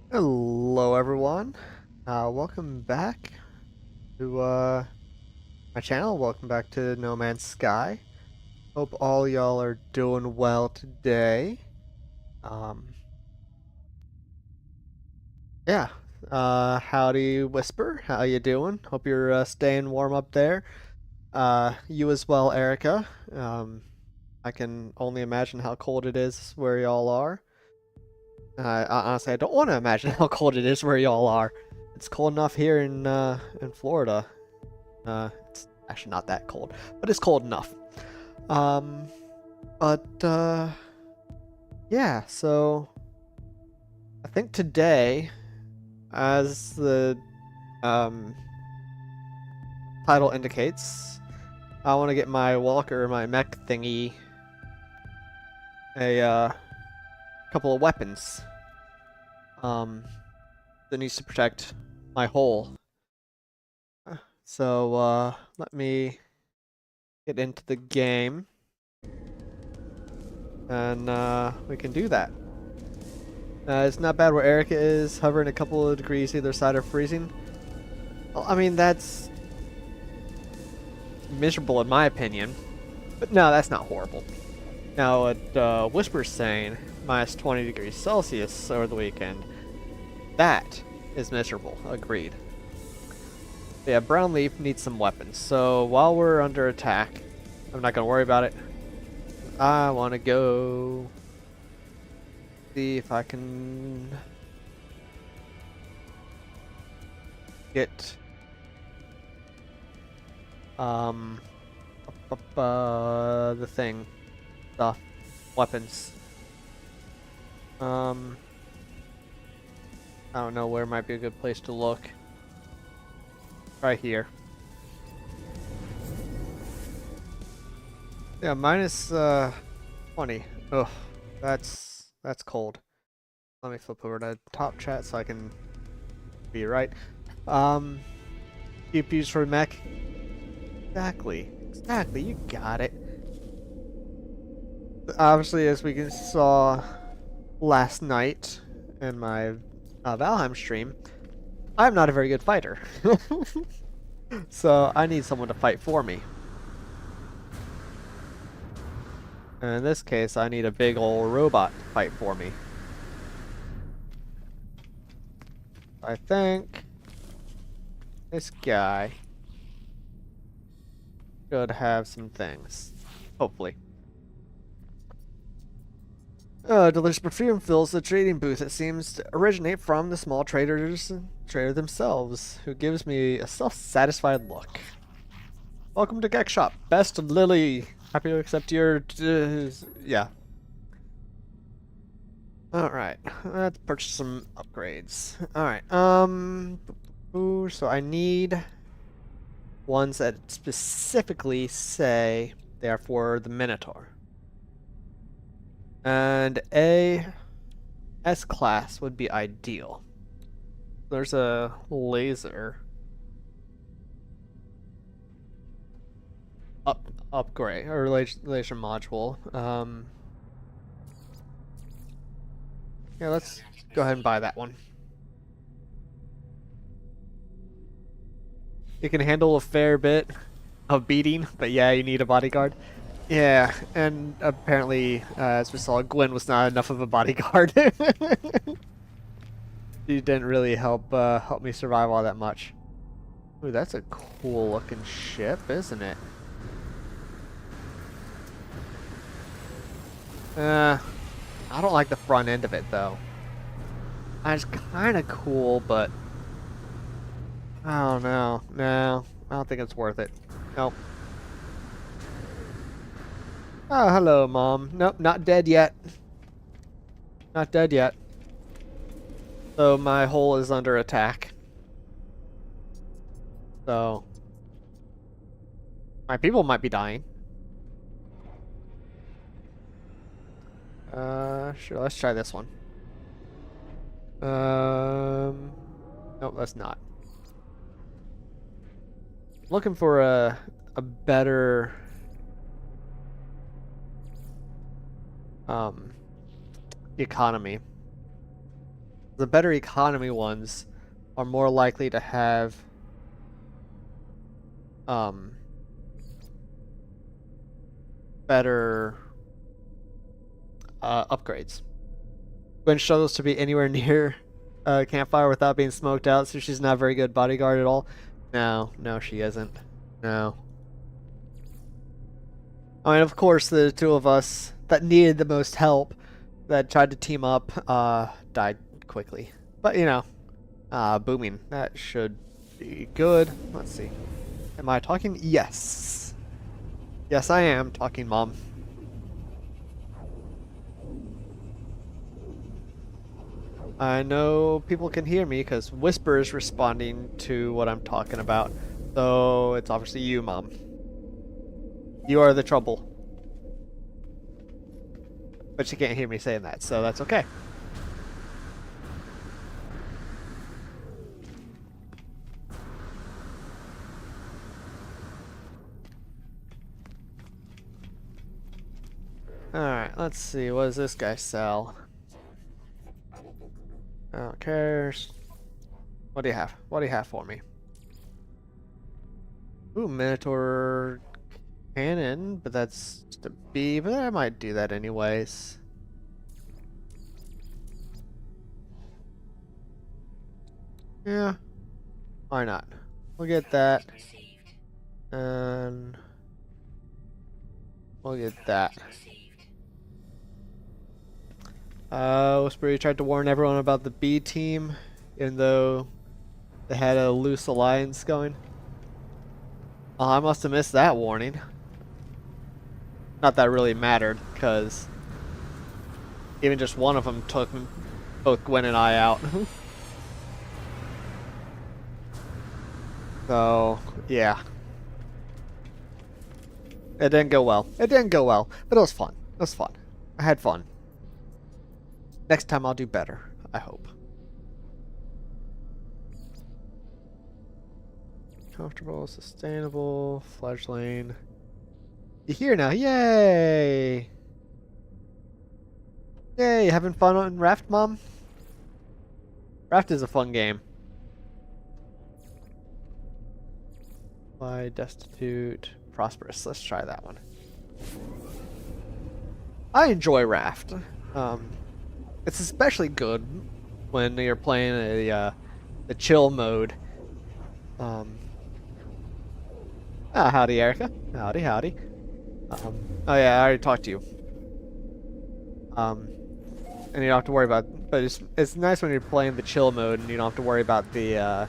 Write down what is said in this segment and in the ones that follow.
Hello, everyone. Welcome back to my channel. Welcome back to No Man's Sky. Hope all y'all are doing well today. Um, yeah. Howdy, Whisper. How you doing? Hope you're staying warm up there. You as well, Erica. I can only imagine how cold it is where y'all are. Honestly, I don't want to imagine how cold it is where y'all are. It's cold enough here in Florida. It's actually not that cold, but it's cold enough. Um, but yeah, so I think today, as the um, title indicates, I want to get my walker, my mech thingy, a couple of weapons that needs to protect my hull. So let me get into the game, and we can do that. It's not bad where Erica is, hovering a couple of degrees either side of freezing. Well, I mean, that's miserable in my opinion. But no, that's not horrible. Now, what Whisper's saying, minus 20 degrees Celsius over the weekend, that is miserable. Agreed. But yeah, Brown Leaf needs some weapons. So while we're under attack, I'm not going to worry about it. I want to go see if I can get the thing stuff weapons. I don't know where might be a good place to look. Right here. Yeah, minus 20. Ugh, that's cold. Let me flip over to top chat so I can be right. QPs for mech. Exactly, you got it. Obviously, as we saw last night in my Valheim stream, I'm not a very good fighter. So I need someone to fight for me. And in this case, I need a big old robot to fight for me. I think this guy should have some things. Hopefully. Delicious perfume fills the trading booth. It seems to originate from the small trader themselves, who gives me a self-satisfied look. Welcome to Geck Shop. Best Lily. Happy to accept your... yeah. Alright. Let's purchase some upgrades. Alright. So I need ones that specifically say they are for the Minotaur. And a S-class would be ideal. There's a laser upgrade or laser module. Yeah, let's go ahead and buy that one. It can handle a fair bit of beating, but yeah, you need a bodyguard. Yeah, and apparently, as we saw, Gwen was not enough of a bodyguard. She didn't really help me survive all that much. Ooh, that's a cool looking ship, isn't it? I don't like the front end of it though. It's kind of cool, but I don't know. No, I don't think it's worth it. Nope. Oh, hello, Mom. Nope, not dead yet. Not dead yet. So my hull is under attack. So my people might be dying. Sure, let's try this one. Nope, let's not. Looking for a better economy. The better economy ones are more likely to have better upgrades. Gwen struggles to be anywhere near a campfire without being smoked out, so she's not a very good bodyguard at all. No, no, she isn't. No. I mean, of course, the two of us that needed the most help, that tried to team up, died quickly. But, you know, booming. That should be good. Let's see. Am I talking? Yes. Yes, I am talking, Mom. I know people can hear me because Whisper is responding to what I'm talking about. So it's obviously you, Mom. You are the trouble. But she can't hear me saying that, so that's okay. Alright, let's see. What does this guy sell? I don't care. What do you have? What do you have for me? Ooh, Minotaur cannon, but that's just a B, but I might do that anyways. Yeah, why not? We'll get that. And we'll get that. Whisper tried to warn everyone about the B team, even though they had a loose alliance going. Oh, I must have missed that warning. Not that it really mattered, because even just one of them took both Gwen and I out. So, yeah. It didn't go well. It didn't go well, but it was fun. It was fun. I had fun. Next time I'll do better, I hope. Comfortable, sustainable, fledgling. You're here now, yay! Yay, having fun on Raft, Mom? Raft is a fun game. Why destitute, prosperous. Let's try that one. I enjoy Raft. It's especially good when you're playing the chill mode. Howdy, Erica. Howdy, howdy. Oh yeah, I already talked to you. And you don't have to worry about. But it's nice when you're playing the chill mode and you don't have to worry about the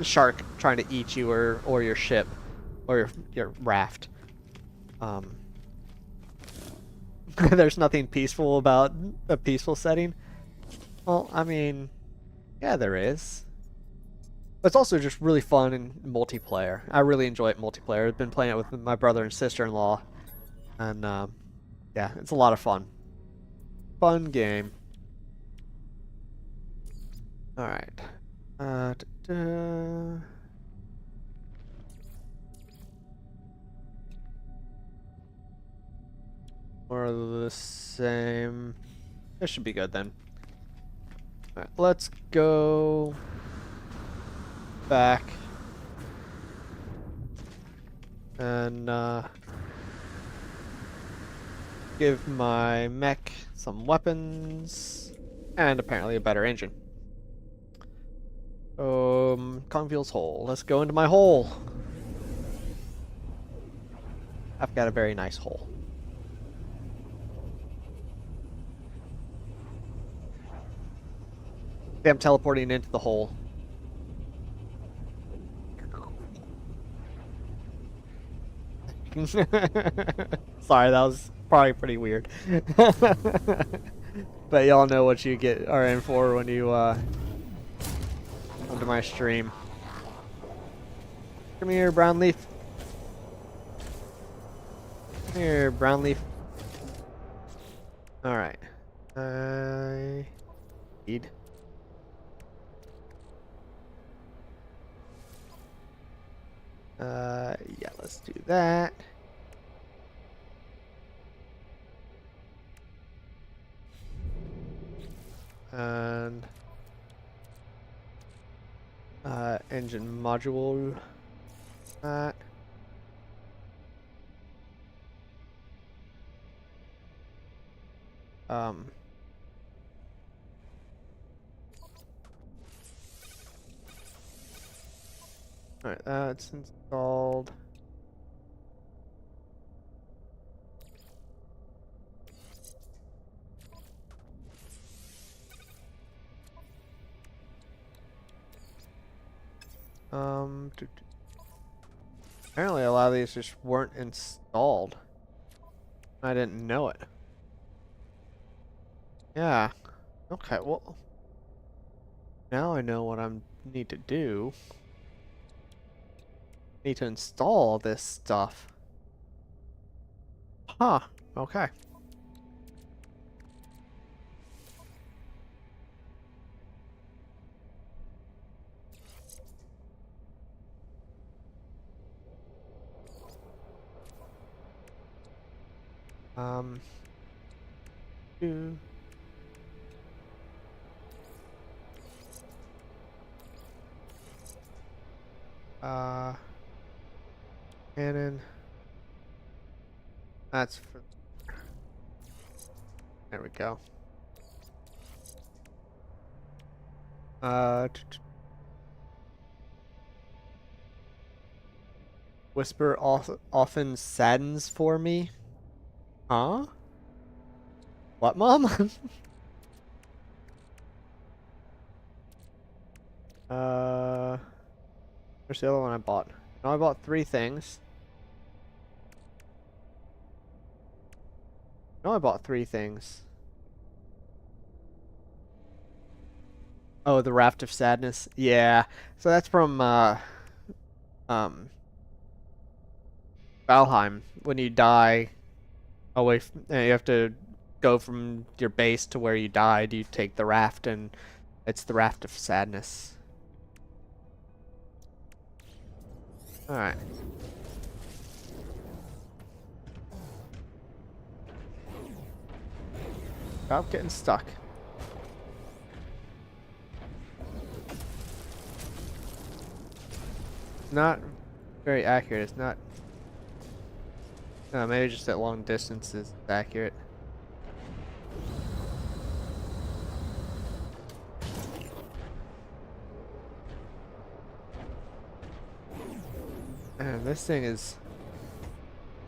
shark trying to eat you or your ship or your raft. There's nothing peaceful about a peaceful setting. Well, I mean, yeah, there is. But it's also just really fun in multiplayer. I really enjoy it multiplayer. I've been playing it with my brother and sister-in-law, and yeah, it's a lot of fun. Fun game. All right. More of the same. This should be good then. All right, let's go back and give my mech some weapons and apparently a better engine. Kongveal's hole. Let's go into my hole. I've got a very nice hole. I'm teleporting into the hole. Sorry, that was probably pretty weird. But y'all know what you are in for when you come to my stream. Come here, brown leaf. Come here, brown leaf. Alright. I need. Yeah, let's do that. and engine module. That. Alright, that's installed. Apparently a lot of these just weren't installed. I didn't know it. Yeah. Okay, well, now I know what I need to do. Need to install this stuff. Huh. Okay. Do. Cannon. That's for. There we go. Whisper often saddens for me. Huh? What, Mom? Where's the other one I bought? No, I bought 3 things. No, I bought 3 things. Oh, the Raft of Sadness. Yeah. So that's from Valheim. When you die away you have to go from your base to where you died, you take the raft, and it's the Raft of Sadness. Alright. Stop getting stuck. Not very accurate. It's not. No, maybe just at long distance is accurate. Man, this thing is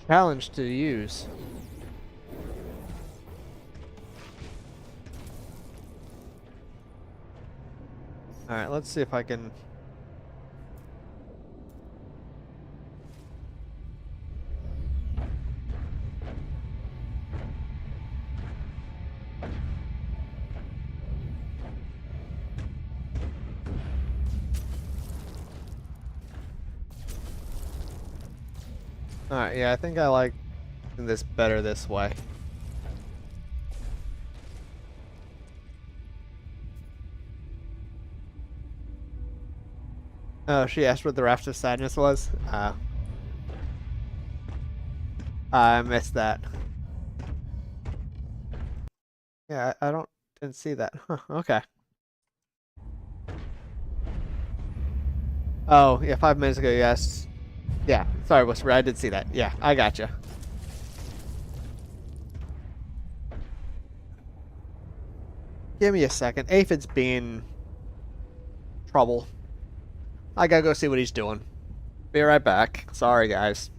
challenged to use. Alright, let's see if I can. Alright, yeah, I think I like this better this way. Oh, she asked what the Raft of Sadness was? I missed that. Yeah, I didn't see that. Huh, okay. Oh, yeah, 5 minutes ago, yes. Yeah, sorry, Whisper, I did see that. Yeah, I gotcha. Give me a second. Aphid's being trouble. I gotta go see what he's doing. Be right back. Sorry, guys.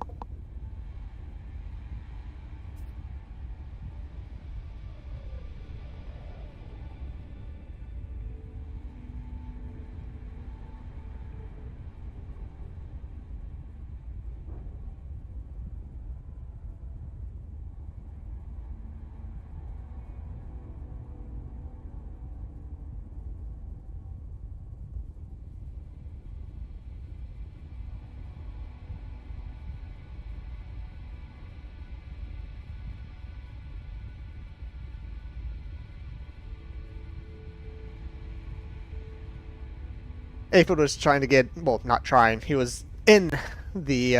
Aphid was trying to get, well, not trying. He was in the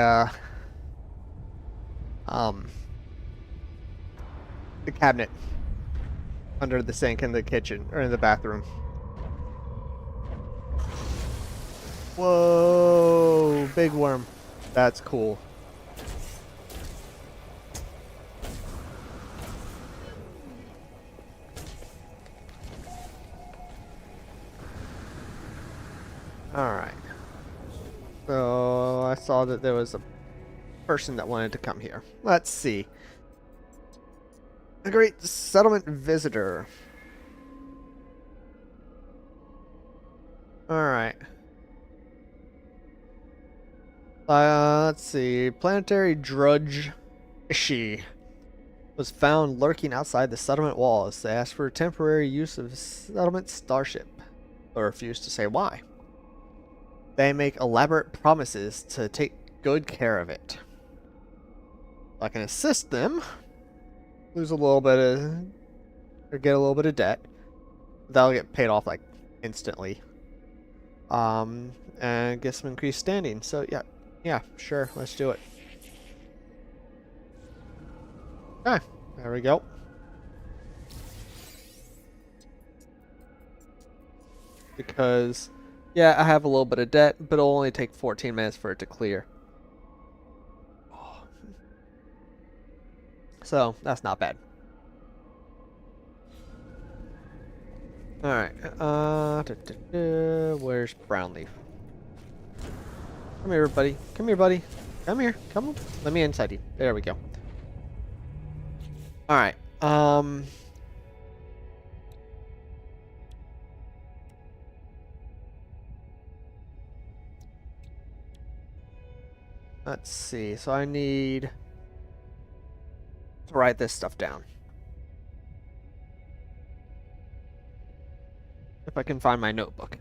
the cabinet. under the sink in the kitchen or in the bathroom. Whoa, big worm. That's cool. Alright. So I saw that there was a person that wanted to come here. Let's see. A great settlement visitor. Alright. Let's see. Planetary drudge Ishi was found lurking outside the settlement walls. They asked for temporary use of settlement starship, but refused to say why. They make elaborate promises to take good care of it. I can assist them, lose a little bit of, or get a little bit of debt. That'll get paid off like instantly. And get some increased standing. So yeah, sure, let's do it. Ah, there we go. Because, yeah, I have a little bit of debt, but it'll only take 14 minutes for it to clear. So, that's not bad. Alright, where's Brownleaf? Come here, buddy. Come here, buddy. Come here. Come on. Let me inside you. There we go. Alright, let's see. So I need to write this stuff down. If I can find my notebook.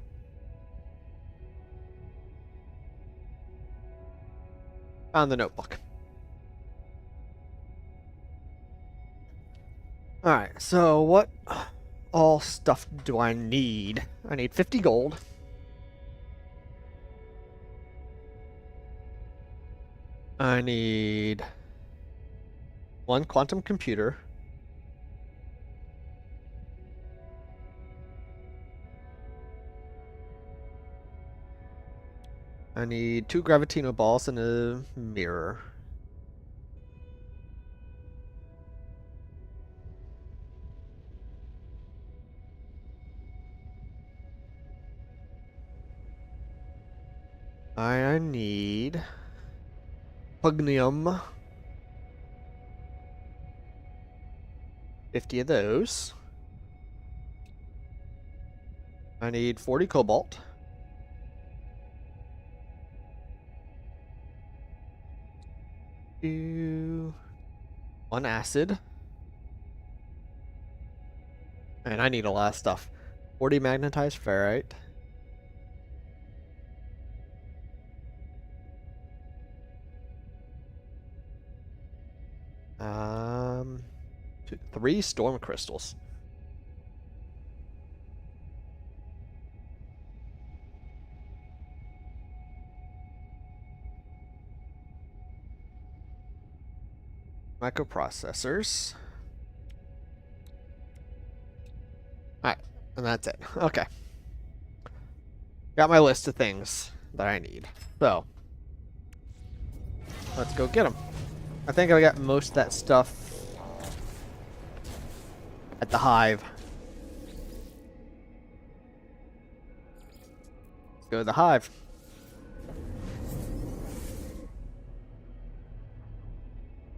Found the notebook. Alright, so what all stuff do I need? I need 50 gold. I need 1 quantum computer. I need 2 Gravitino balls and a mirror. I need Pugnium. 50 of those. I need 40 cobalt. One acid. And I need a lot of stuff. 40 magnetized ferrite. Three storm crystals. Microprocessors. Alright, and that's it. Okay. Got my list of things that I need. So, let's go get them. I think I got most of that stuff at the hive. Let's go to the hive.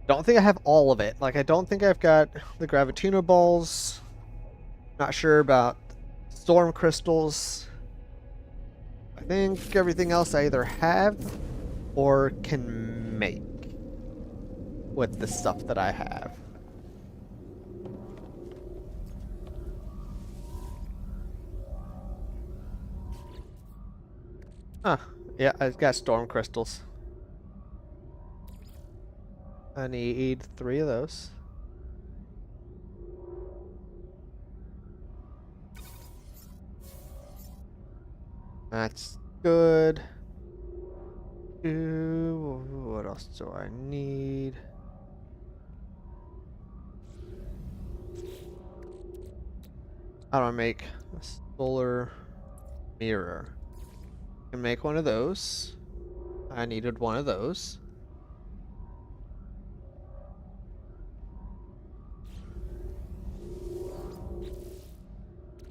Don't think I have all of it. Like, I don't think I've got the Gravitino balls. Not sure about storm crystals. I think everything else I either have or can make with the stuff that I have. Huh. Yeah, I've got storm crystals. I need 3 of those. That's good. What else do I need? How do I make a solar mirror? I can make one of those. I needed one of those.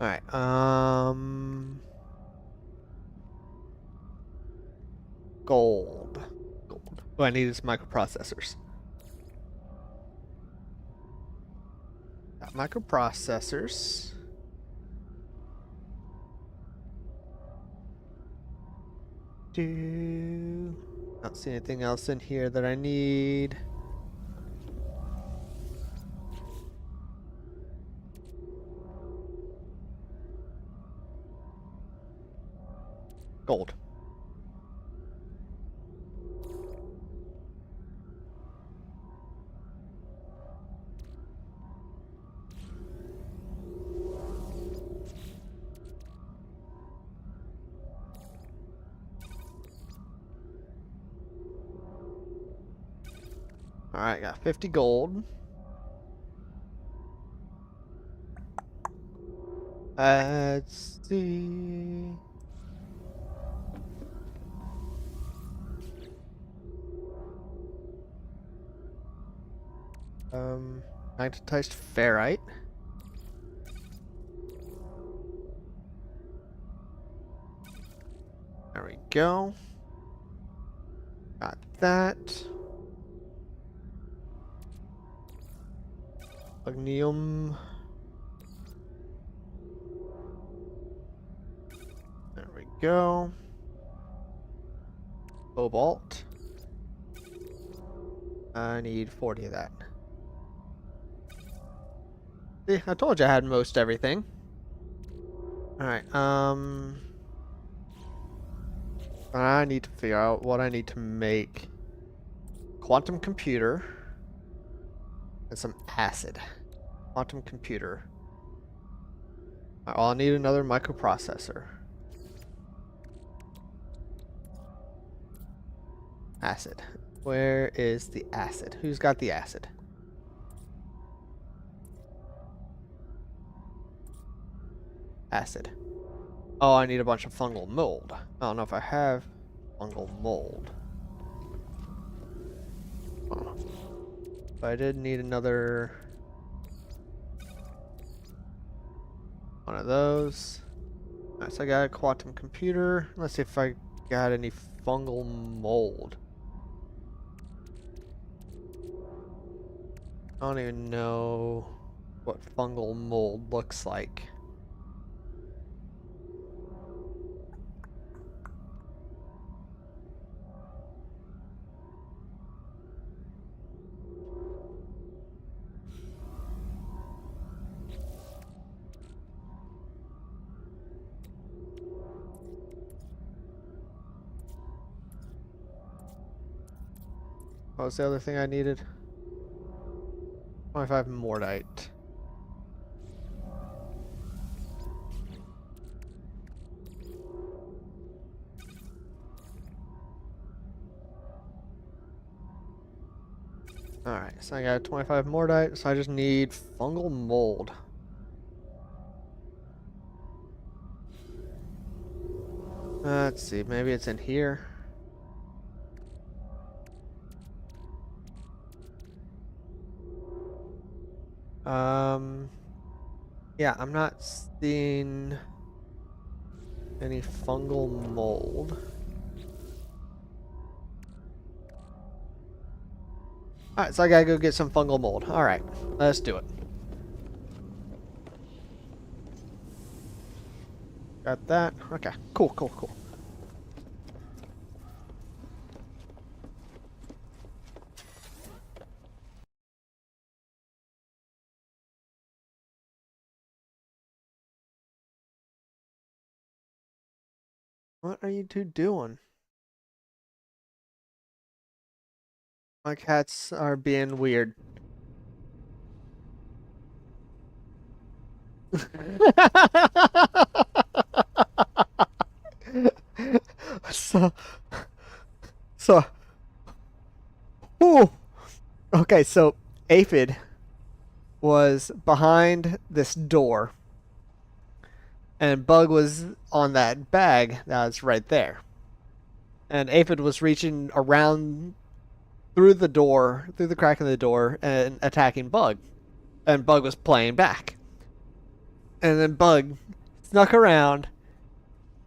Alright, gold. Gold. What I need is microprocessors. Got microprocessors. Don't see anything else in here that I need. Gold. Alright, got 50 gold. Let's see. Magnetized ferrite. There we go. Got that. Magnesium. There we go. Cobalt. I need 40 of that. See, I told you I had most everything. Alright, I need to figure out what I need to make. Quantum computer. And some acid. Quantum computer. I'll need another microprocessor. Acid. Where is the acid? Who's got the acid? Acid. Oh, I need a bunch of fungal mold. I don't know if I have fungal mold. Oh. But I did need another one of those. Alright, so I got a quantum computer. Let's see if I got any fungal mold. I don't even know what fungal mold looks like. What was the other thing I needed? 25 mordite. Alright, so I got 25 mordite, so I just need fungal mold. Let's see, maybe it's in here. Yeah, I'm not seeing any fungal mold. Alright, so I gotta go get some fungal mold. Alright, let's do it. Got that. Okay, cool, cool, cool. What are you two doing? My cats are being weird. so, so, ooh. Okay, so Aphid was behind this door, and Bug was on that bag that was right there. And Aphid was reaching around through the door, through the crack in the door, and attacking Bug. And Bug was playing back. And then Bug snuck around,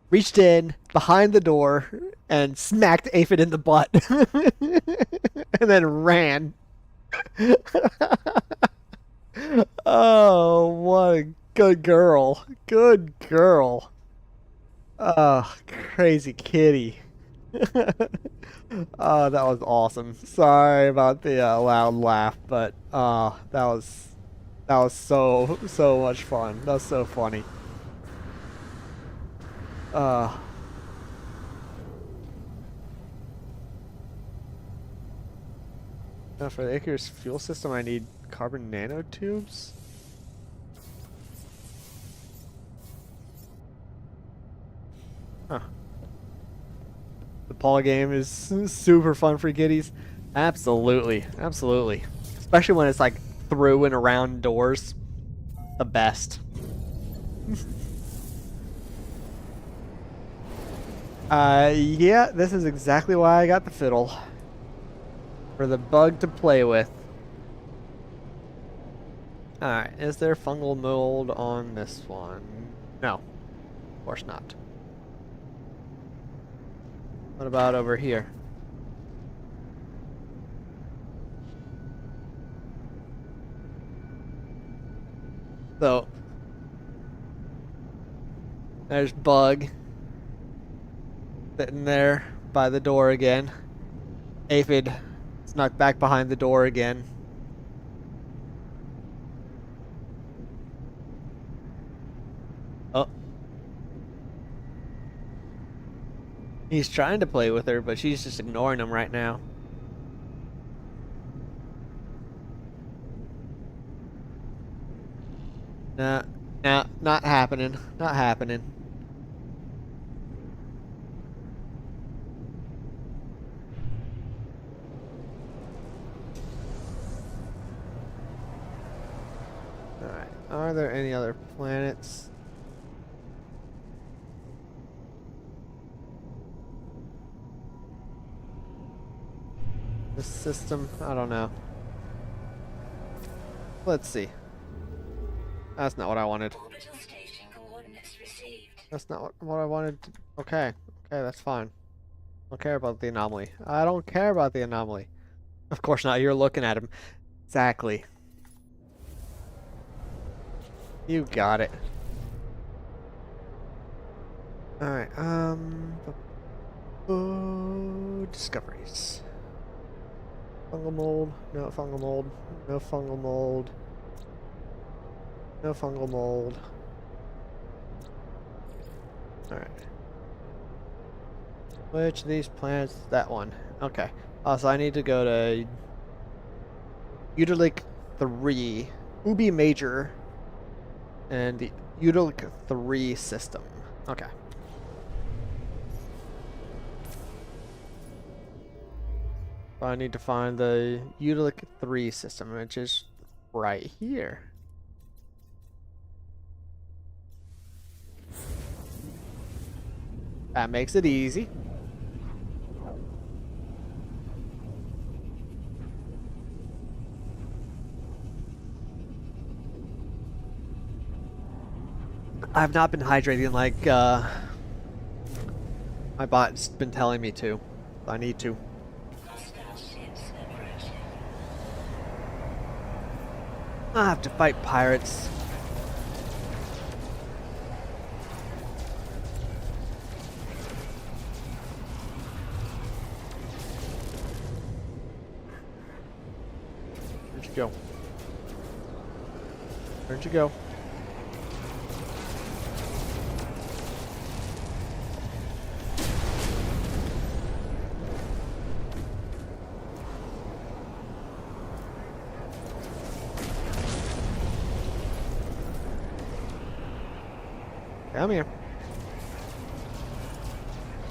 reached in behind the door, and smacked Aphid in the butt. And then ran. Oh, what a good girl. Good girl. Oh, crazy kitty. Oh, that was awesome. Sorry about the loud laugh, but that was so much fun. That was so funny. Uh Now for the Icarus fuel system, I need carbon nanotubes. Huh. The Paul game is super fun for kiddies. Absolutely, absolutely. Especially when it's like through and around doors. The best. Yeah, this is exactly why I got the fiddle. For the Bug to play with. Alright, is there fungal mold on this one? No, of course not. What about over here? So, there's Bug sitting there by the door again. Aphid snuck back behind the door again. Oh. He's trying to play with her, but she's just ignoring him right now. Nah, nah, not happening. Not happening. Alright, are there any other planets? This system? I don't know. Let's see. That's not what I wanted. That's not what I wanted to... Okay. Okay, that's fine. I don't care about the anomaly. I don't care about the anomaly. Of course not. You're looking at him. Exactly. You got it. Alright, discoveries. Fungal mold. No fungal mold. No fungal mold. No fungal mold. Alright. Which of these planets? That one. Okay. So I need to go to Utilic 3, Ubi Major, and the Utilic 3 system. Okay. I need to find the Utilic 3 system, which is right here. That makes it easy. I've not been hydrating like my bot's been telling me to. I need to. I have to fight pirates. Where'd you go? Where'd you go? Come here.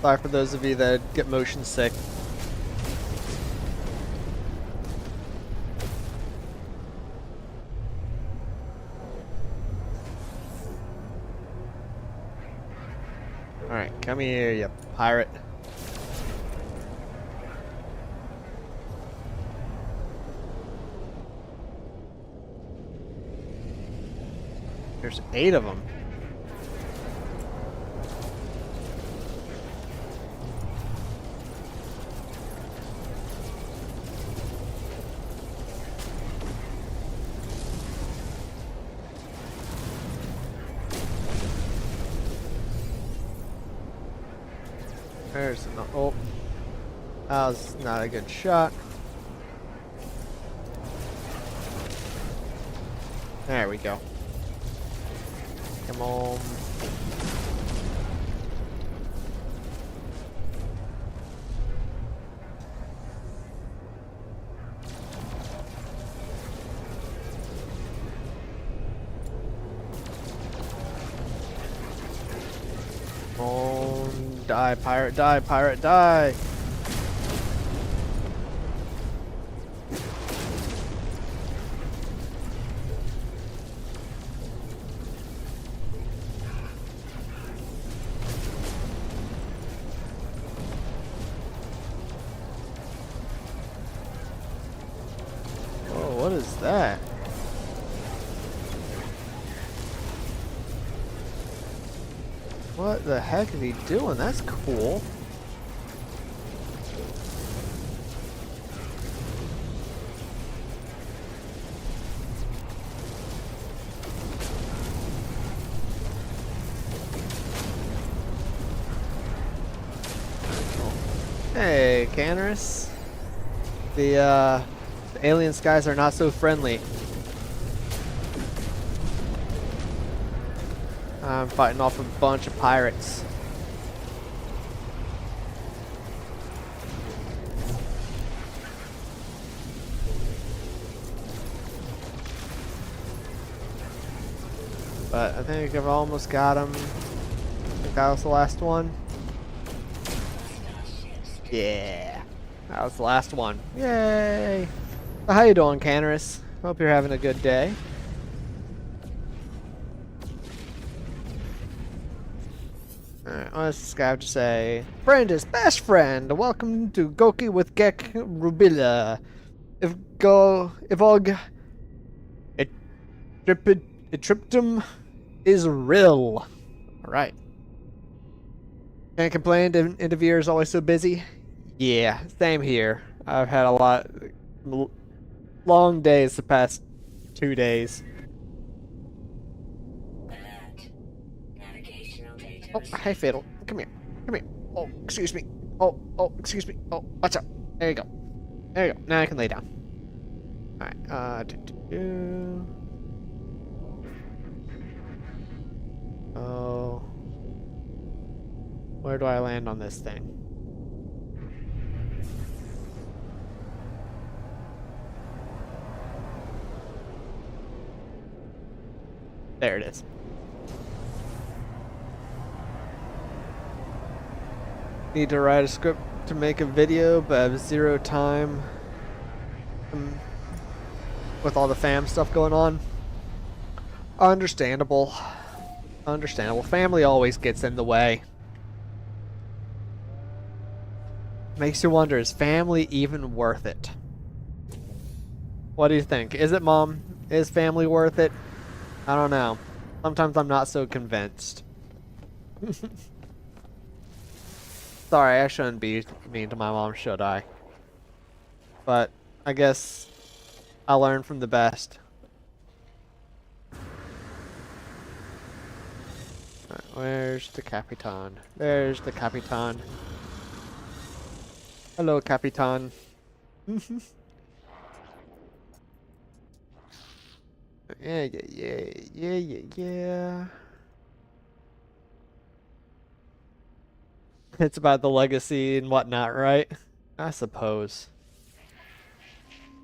Sorry for those of you that get motion sick. Alright, come here, you pirate. There's 8 of them. There's an, oh, that was not a good shot. There we go. Come on. Oh, die, pirate, die, pirate, die. Oh, what is that? What the heck is he doing? That's cool. Hey, Canarus. The alien skies are not so friendly. I'm fighting off a bunch of pirates. But I think I've almost got him. I think that was the last one. Yeah, that was the last one. Yay! So how you doing, Canarus? Hope you're having a good day. Alright, what does this guy have to say? Friend is best friend. Welcome to Goki with Gek Rubila. If it triptum is real. Alright. Can't complain, the interviewer is always so busy. Yeah, same here. I've had a lot long days the past 2 days. Oh, hey Fiddle, come here, come here. Oh, excuse me. Oh, excuse me. Oh, watch out. There you go. There you go. Now I can lay down. Alright, Oh. Where do I land on this thing? There it is. Need to write a script to make a video, but I have 0 time with all the fam stuff going on. Understandable. Understandable. Family always gets in the way. Makes you wonder, is family even worth it? What do you think? Is it, Mom? Is family worth it? I don't know. Sometimes I'm not so convinced. Sorry, I shouldn't be mean to my mom, should I? But I guess I learned from the best. Right, where's the Capitan? There's the Capitan. Hello, Capitan. Yeah. It's about the legacy and whatnot, right? I suppose.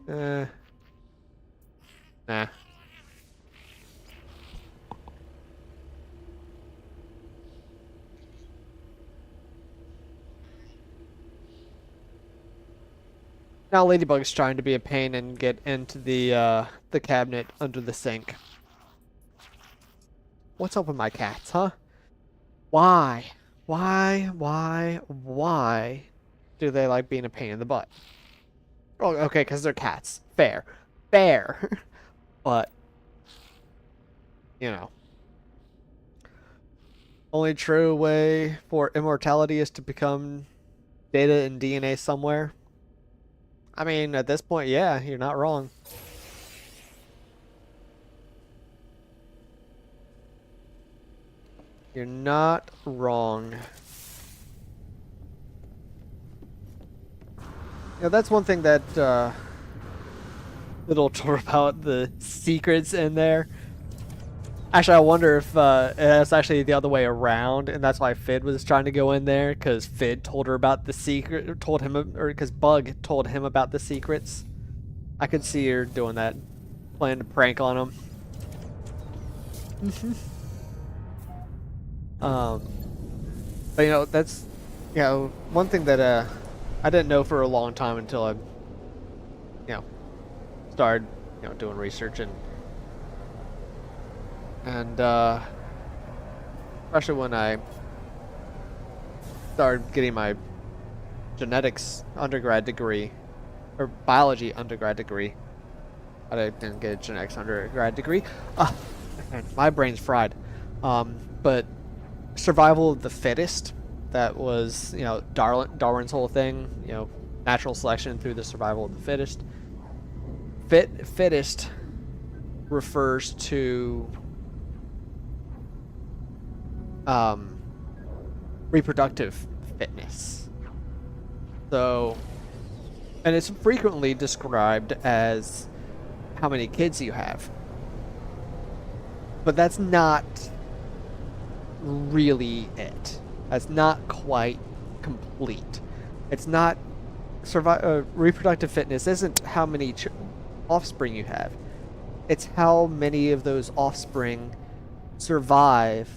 Nah. Now Ladybug's trying to be a pain and get into the cabinet under the sink. What's up with my cats, huh? Why? Why do they like being a pain in the butt? Oh, okay, because they're cats. Fair. Fair. But, you know, only true way for immortality is to become data and DNA somewhere. I mean, at this point, yeah, you're not wrong. You're not wrong. Yeah, that's one thing that little tour about the secrets in there. Actually, I wonder if it's actually the other way around, and that's why Fid was trying to go in there, because Fid told her about the secret, told him, or because Bug told him about the secrets. I could see her doing that, playing a prank on him. um, but you know, that's one thing that I didn't know for a long time until I started doing research and especially when I started getting my genetics undergrad degree or biology undergrad degree. I didn't get a genetics undergrad degree. Man, my brain's fried. But survival of the fittest, that was Darwin's whole thing, natural selection through the survival of the fittest. Fittest refers to reproductive fitness. So, and it's frequently described as how many kids you have. But that's not really it. That's not quite complete. It's not reproductive fitness isn't how many offspring you have. It's how many of those offspring survive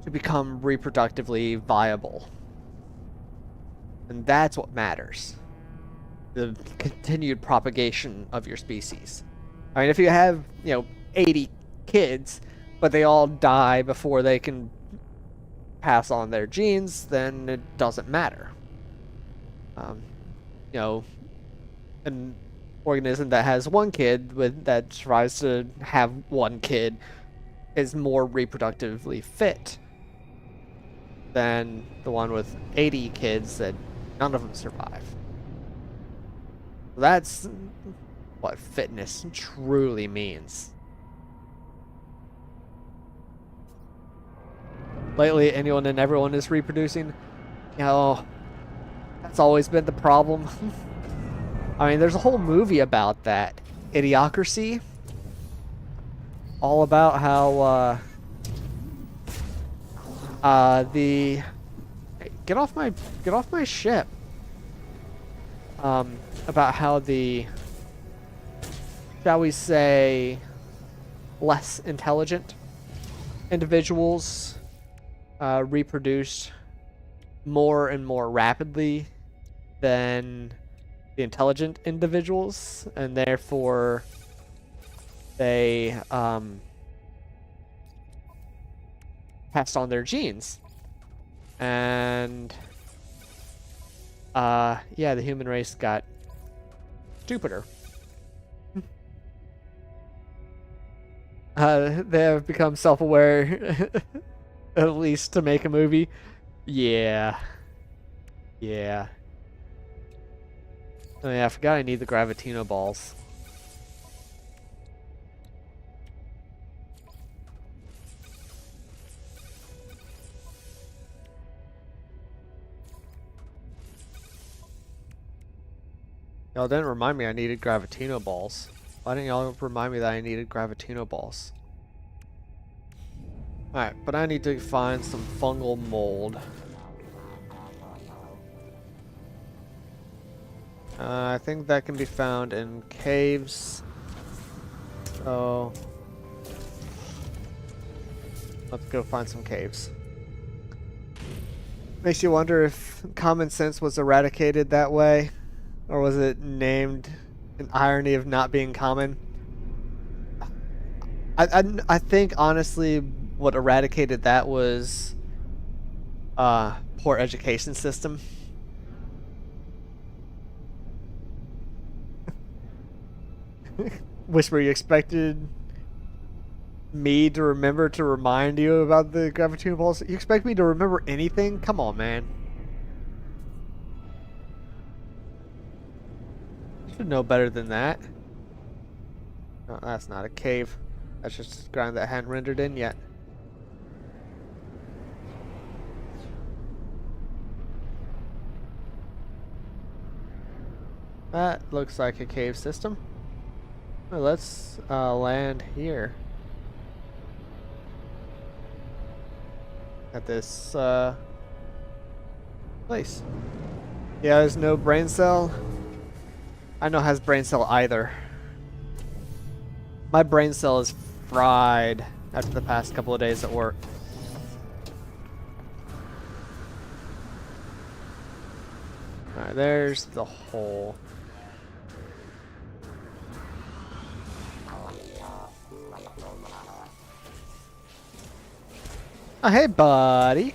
to become reproductively viable. And that's what matters. The continued propagation of your species. I mean, if you have, 80 kids, but they all die before they can pass on their genes, then it doesn't matter. An organism that has one kid that tries to have one kid is more reproductively fit than the one with 80 kids that none of them survive. That's what fitness truly means. Lately, anyone and everyone is reproducing. That's always been the problem. I mean, there's a whole movie about that. Idiocracy. All about how, hey, get off my ship. About how the, shall we say, less intelligent individuals reproduce more and more rapidly than the intelligent individuals, and therefore they passed on their genes. And the human race got stupider. They have become self-aware, at least to make a movie. Yeah. Oh yeah, I forgot I need the Gravitino balls. Y'all didn't remind me I needed Gravitino balls. Why didn't y'all remind me that I needed Gravitino balls? Alright, but I need to find some fungal mold. I think that can be found in caves. So let's go find some caves. Makes you wonder if common sense was eradicated that way, or was it named an irony of not being common? I think honestly what eradicated that was poor education system. Whisper, you expected me to remember to remind you about the gravitational pulse? You expect me to remember anything? Come on, man. You should know better than that. No, that's not a cave. That's just ground that hadn't rendered in yet. That looks like a cave system. Well, let's land here. At this place. Yeah, there's no brain cell. I know it has brain cell either. My brain cell is fried after the past couple of days at work. Alright, there's the hole. Oh, hey, buddy.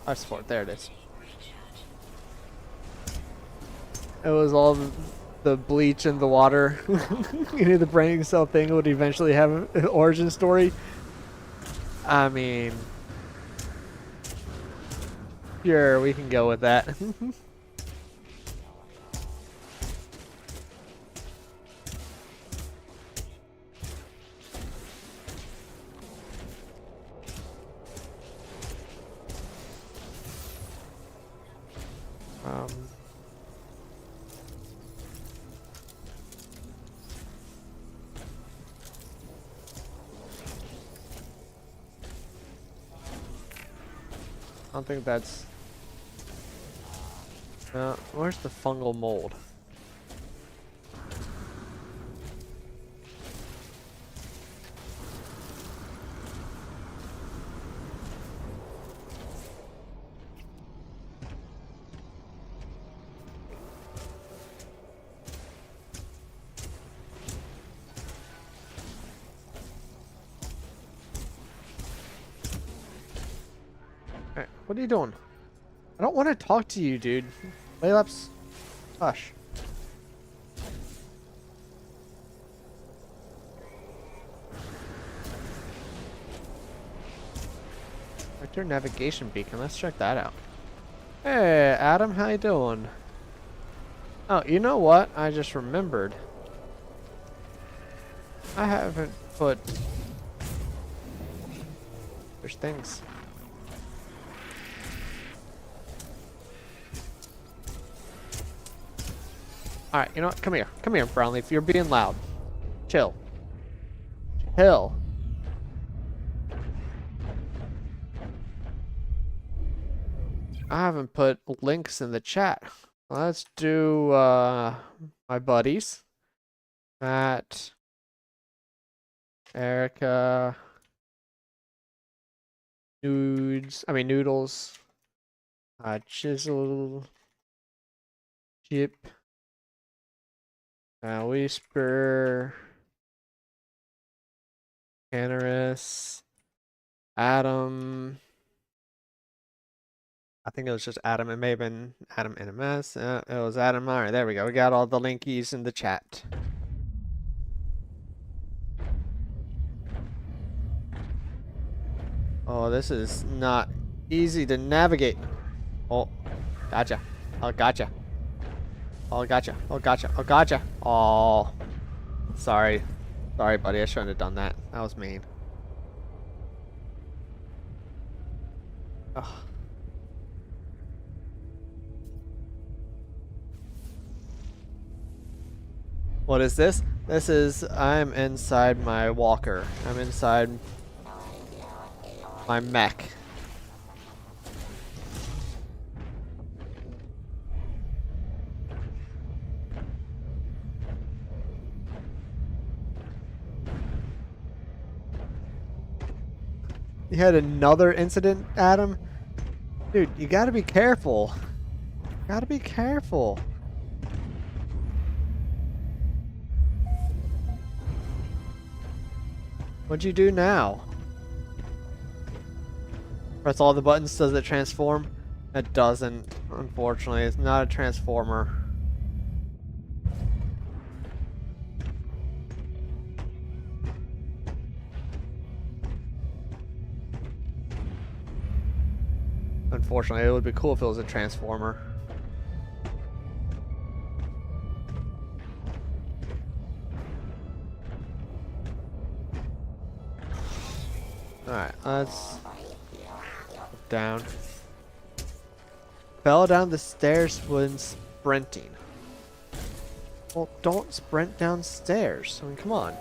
I support. There it is. It was all the bleach in the water. You knew the brain cell thing would eventually have an origin story. I mean, sure, we can go with that. I don't think that's... where's the fungal mold? Alright, what are you doing? I don't want to talk to you, dude. Laylaps, hush. Vector navigation beacon. Let's check that out. Hey, Adam, how you doing? Oh, you know what? I just remembered. I haven't put... There's things. Alright, you know what? Come here. Come here, Brownleaf. You're being loud. Chill. Chill. I haven't put links in the chat. Let's do my buddies. Matt, Erica, Noodles, Chisel, Chip, Whisper, Canaris, Adam. I think it was just Adam. It may have been Adam NMS. It was Adam. All right, there we go. We got all the linkies in the chat. Oh, this is not easy to navigate. Oh, gotcha. Oh, gotcha. Oh, gotcha. Oh, gotcha. Oh, gotcha. Oh, sorry. Sorry, buddy. I shouldn't have done that. That was mean. Oh. What is this? This is, I'm inside my walker. I'm inside my mech. You had another incident, Adam? Dude, you gotta be careful. Gotta be careful. What'd you do now? Press all the buttons, does it transform? It doesn't, unfortunately. It's not a transformer. Unfortunately, it would be cool if it was a transformer. Alright, let's... down. Fell down the stairs when sprinting. Well, don't sprint downstairs. I mean, come on.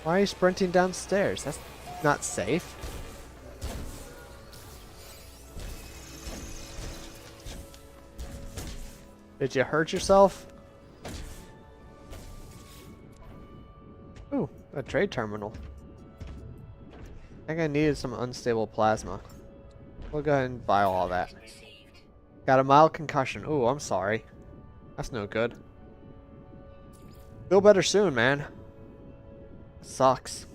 Why are you sprinting downstairs? That's not safe. Did you hurt yourself? Ooh, a trade terminal. I think I needed some unstable plasma. We'll go ahead and buy all that. Got a mild concussion. Ooh, I'm sorry. That's no good. Feel better soon, man. Sucks.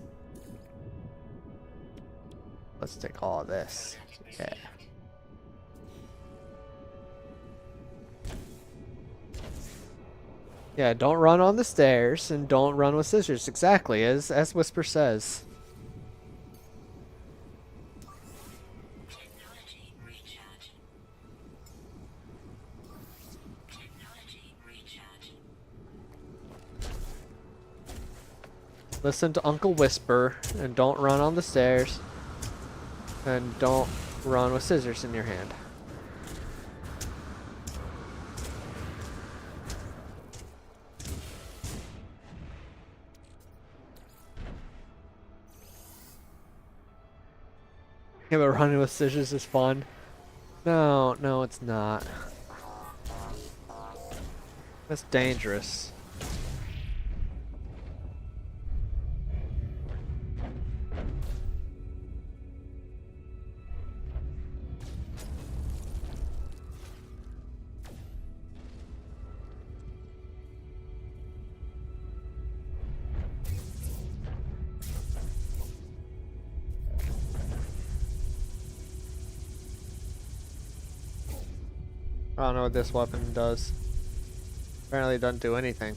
Let's take all of this. Yeah. Yeah, don't run on the stairs and don't run with scissors. Exactly, as Whisper says. Listen to Uncle Whisper and don't run on the stairs. And don't run with scissors in your hand. Yeah, but running with scissors is fun. No, no, it's not. That's dangerous. I don't know what this weapon does. Apparently it doesn't do anything.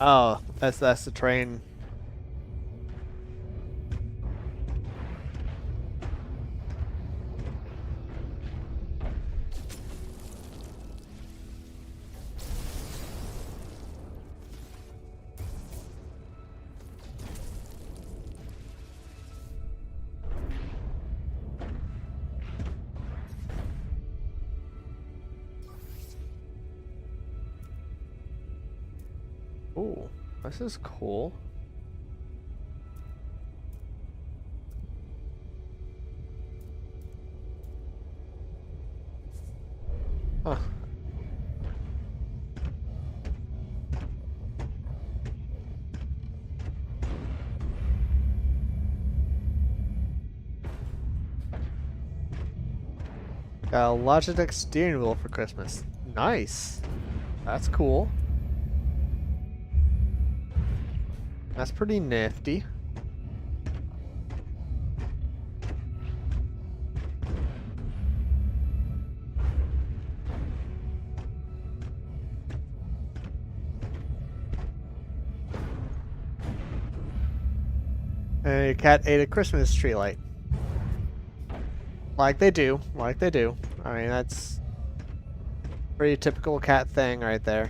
Oh, that's the train. Ooh, this is cool. Huh. Got a Logitech steering wheel for Christmas. Nice. That's cool. That's pretty nifty. And your cat ate a Christmas tree light. Like they do. Like they do. I mean, that's a pretty typical cat thing right there.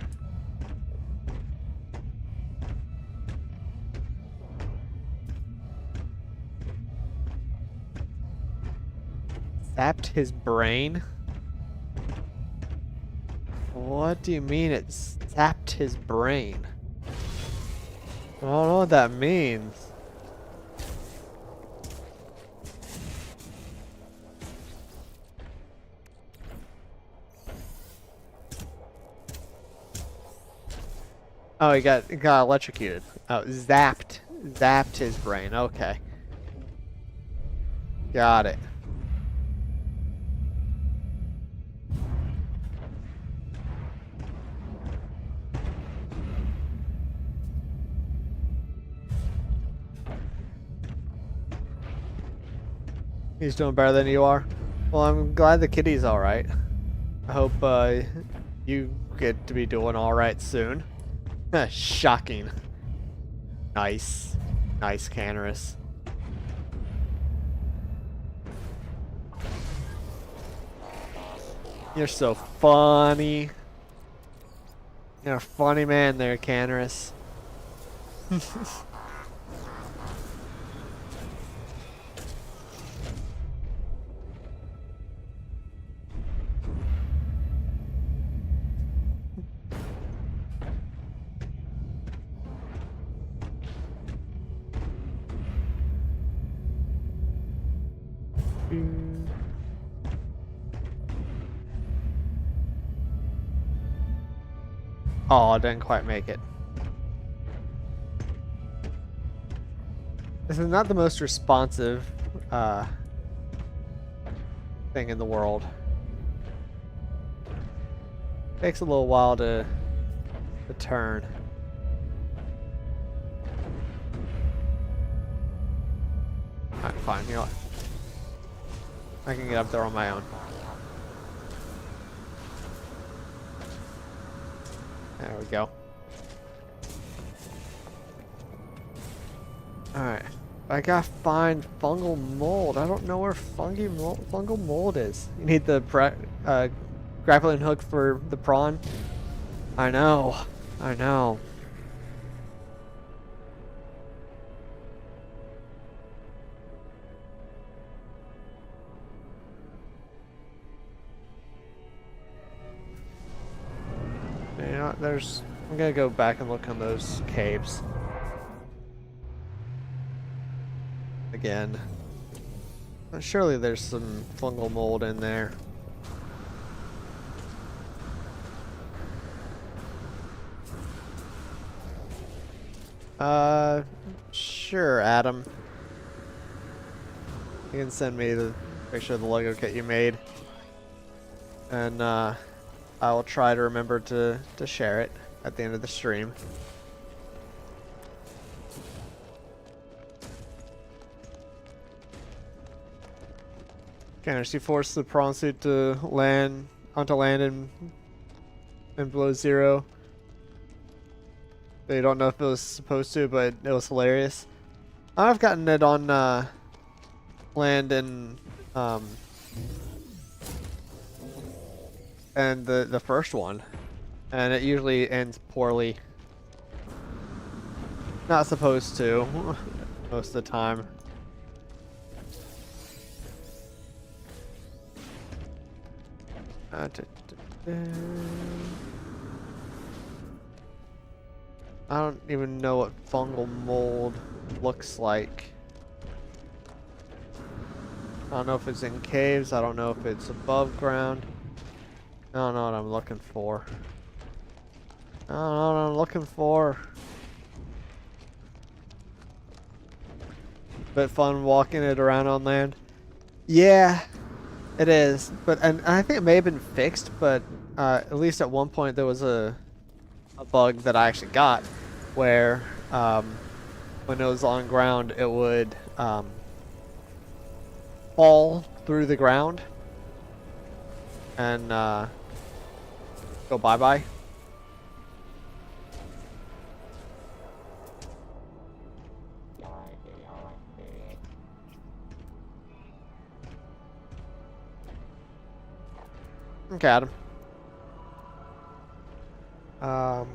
Zapped his brain? What do you mean it zapped his brain? I don't know what that means. Oh, he got electrocuted. Oh, zapped his brain. Okay, got it. He's doing better than you are. Well, I'm glad the kitty's all right. I hope you get to be doing all right soon. Shocking. Nice, nice, Canaris. You're so funny. You're a funny man there, Canaris. Oh, I didn't quite make it. This is not the most responsive thing in the world. Takes a little while to turn. Alright, fine. You know what? I can get up there on my own. There we go. Alright. I gotta find fungal mold. I don't know where fungal mold is. You need the grappling hook for the prawn? I know. I know. Yeah, I'm gonna go back and look on those caves. Again. Surely there's some fungal mold in there. Sure, Adam. You can send me the picture of the Lego kit you made. And, I will try to remember to share it at the end of the stream. Okay, she forced the prawn suit to land in below zero. They don't know if it was supposed to, but it was hilarious. I've gotten it on land in and the first one, and it usually ends poorly. Not supposed to, most of the time. I don't even know what fungal mold looks like. I don't know if it's in caves. I don't know if it's above ground. I don't know what I'm looking for. I don't know what I'm looking for. Bit fun walking it around on land. Yeah, it is. And I think it may have been fixed, but at least at one point there was a bug that I actually got where when it was on ground it would fall through the ground and go bye-bye. Okay, Adam. I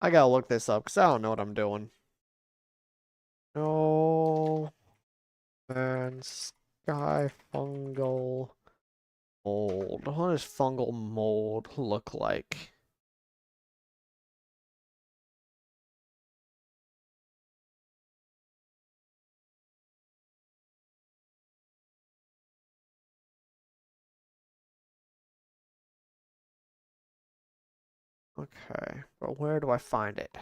gotta look this up because I don't know what I'm doing. No, and sky fungal mold. What does fungal mold look like? Okay, but where do I find it?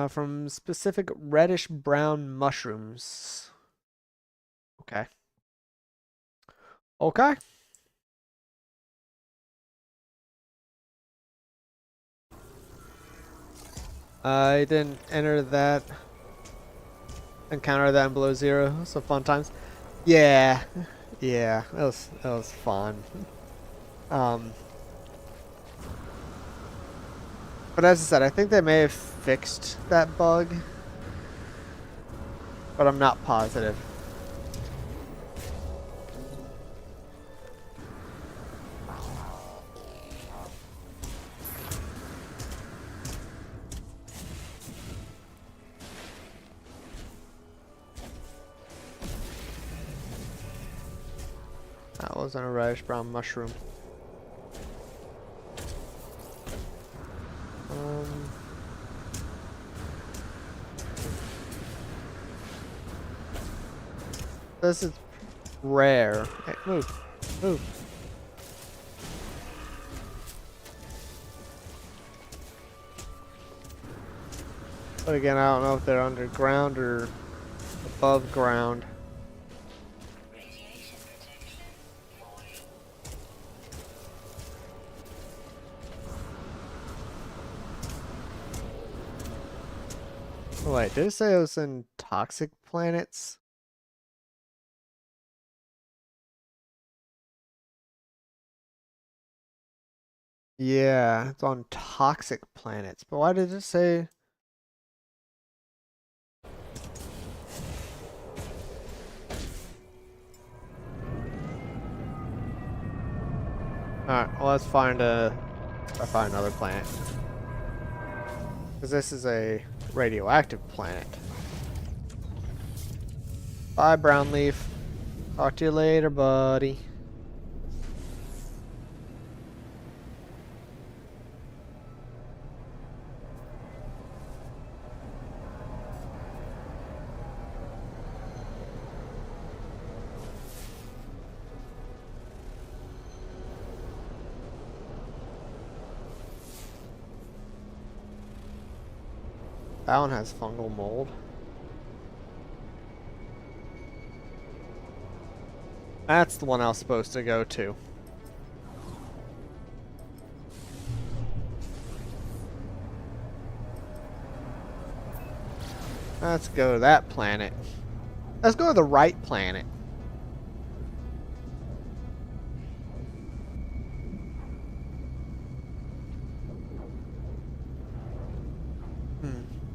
From specific reddish brown mushrooms. Okay. Okay. I didn't enter that, encounter that in below zero. So fun times. Yeah, yeah, that was fun. Um, but as I said, I think they may have fixed that bug, but I'm not positive. That wasn't a reddish brown mushroom. Um, this is rare. Hey, move, move. But again, I don't know if they're underground or above ground. Oh, wait, did it say it was in toxic planets? Yeah, it's on toxic planets. But why did it say? Alright, well, let's find another planet. Because this is a radioactive planet. Bye, brown leaf. Talk to you later, buddy. That one has fungal mold. That's the one I was supposed to go to. Let's go to that planet. Let's go to the right planet.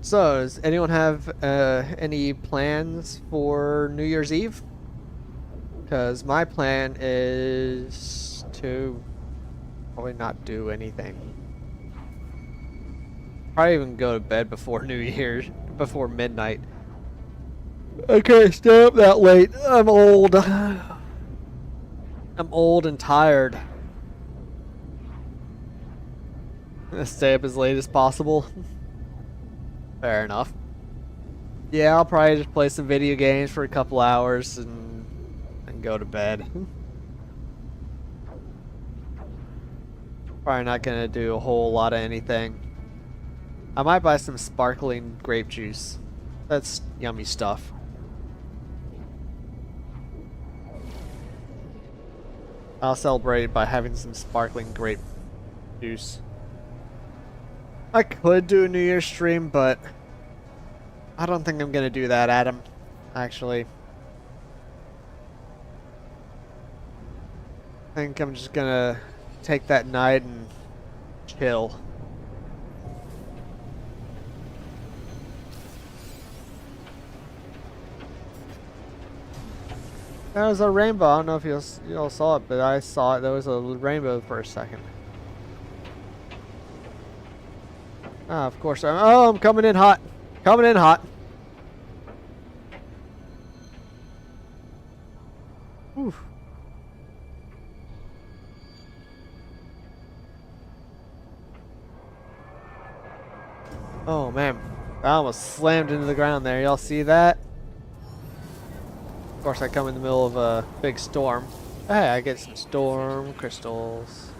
So, does anyone have any plans for New Year's Eve? Because my plan is to probably not do anything. Probably even go to bed before New Year's, before midnight. I can't stay up that late. I'm old. I'm old and tired. Stay up as late as possible. Fair enough. Yeah, I'll probably just play some video games for a couple hours and go to bed. Probably not gonna do a whole lot of anything. I might buy some sparkling grape juice. That's yummy stuff. I'll celebrate by having some sparkling grape juice. I could do a New Year's stream, but I don't think I'm gonna do that, Adam. Actually. I think I'm just gonna take that night and chill. There was a rainbow. I don't know if you all saw it, but I saw it. There was a rainbow for a second. Ah, of course. I'm coming in hot. Coming in hot. Whew. Oh man, I almost slammed into the ground there. Y'all see that? Of course, I come in the middle of a big storm. Hey, I get some storm crystals.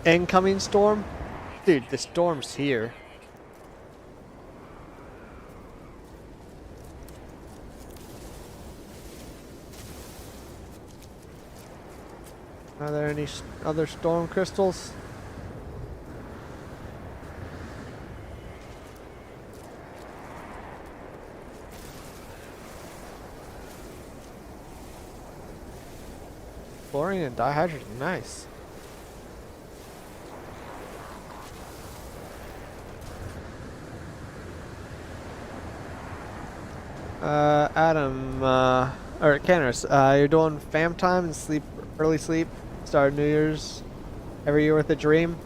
Incoming storm? Dude, the storm's here. Are there any other storm crystals? Chlorine and dihydrogen, nice. Adam, or Canners, you're doing fam time and sleep, early sleep, start New Year's every year with a dream?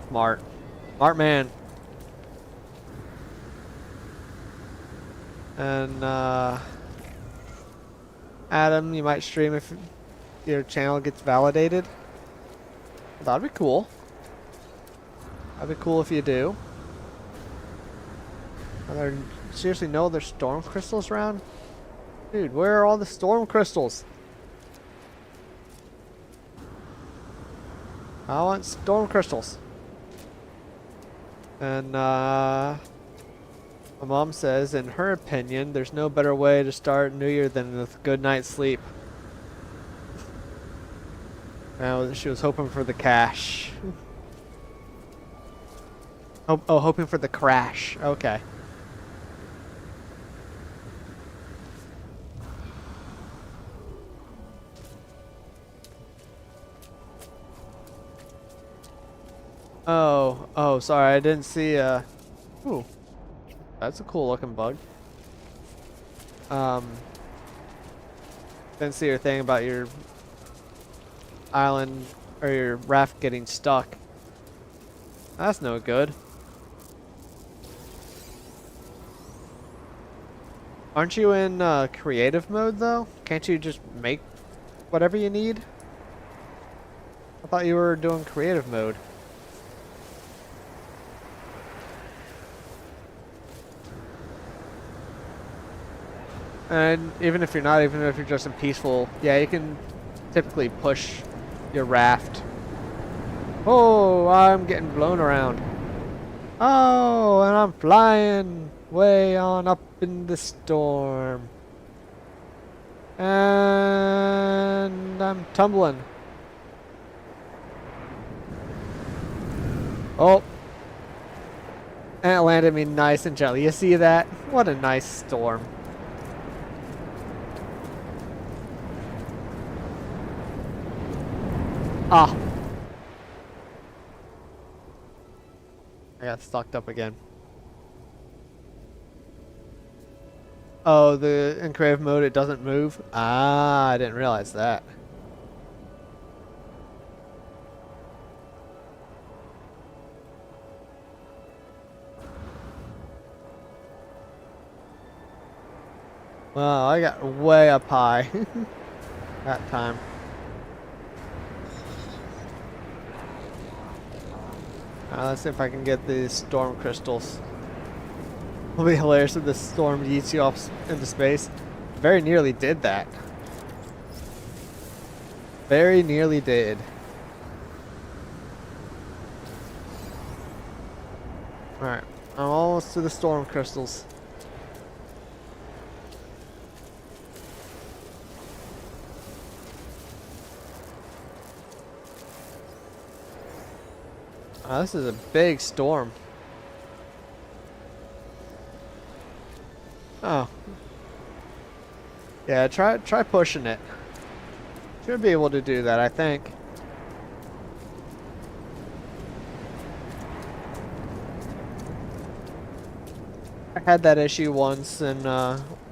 Smart. Smart man. And, Adam, you might stream if your channel gets validated. That'd be cool. That'd be cool if you do. Are there seriously no other storm crystals around? Dude, where are all the storm crystals? I want storm crystals. And, my mom says, in her opinion, there's no better way to start New Year than with a good night's sleep. Now, she was hoping for the cash. Oh, hoping for the crash. Okay. Oh, sorry, I didn't see, ooh, that's a cool looking bug. Didn't see your thing about your island, or your raft getting stuck. That's no good. Aren't you in, creative mode, though? Can't you just make whatever you need? I thought you were doing creative mode. And even if you're not, even if you're just in peaceful, yeah, you can typically push your raft. Oh, I'm getting blown around. Oh, and I'm flying way on up in the storm. And I'm tumbling. Oh. And it landed me nice and gently. You see that? What a nice storm. Ah. I got stuck up again. Oh, in creative mode it doesn't move? Ah, I didn't realize that. Well, I got way up high that time. Let's see if I can get these storm crystals. It'll be hilarious if the storm yeets you off into space. Very nearly did that. Very nearly did. Alright, I'm almost to the storm crystals. This is a big storm. Oh. Yeah, try pushing it. Should be able to do that, I think. I had that issue once in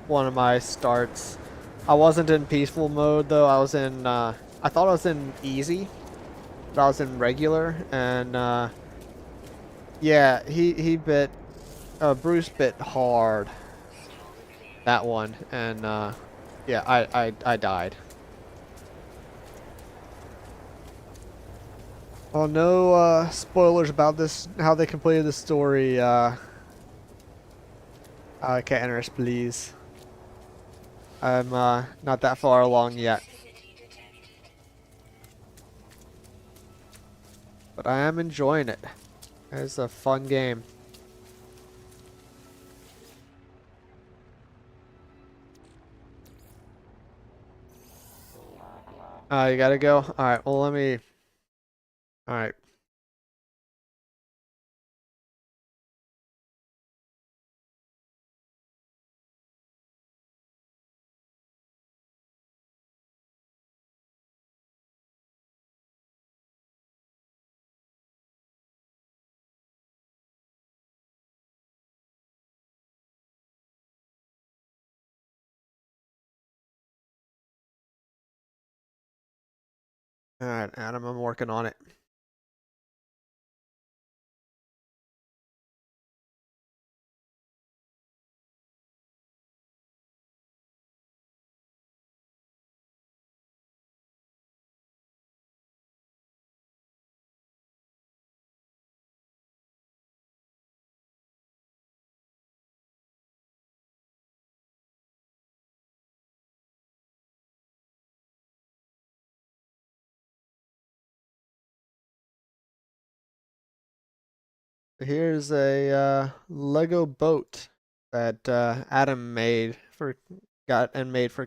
one of my starts. I wasn't in peaceful mode though. I was in I thought I was in easy. But I was in regular, and yeah, he bit, Bruce bit hard. That one, and yeah, I died. Well, no spoilers about this, how they completed the story, Katniss, please. I'm not that far along yet. But I am enjoying it. It's a fun game. You gotta go? Alright, well let me... Alright. Alright, Adam, I'm working on it. Here's a Lego boat that Adam made for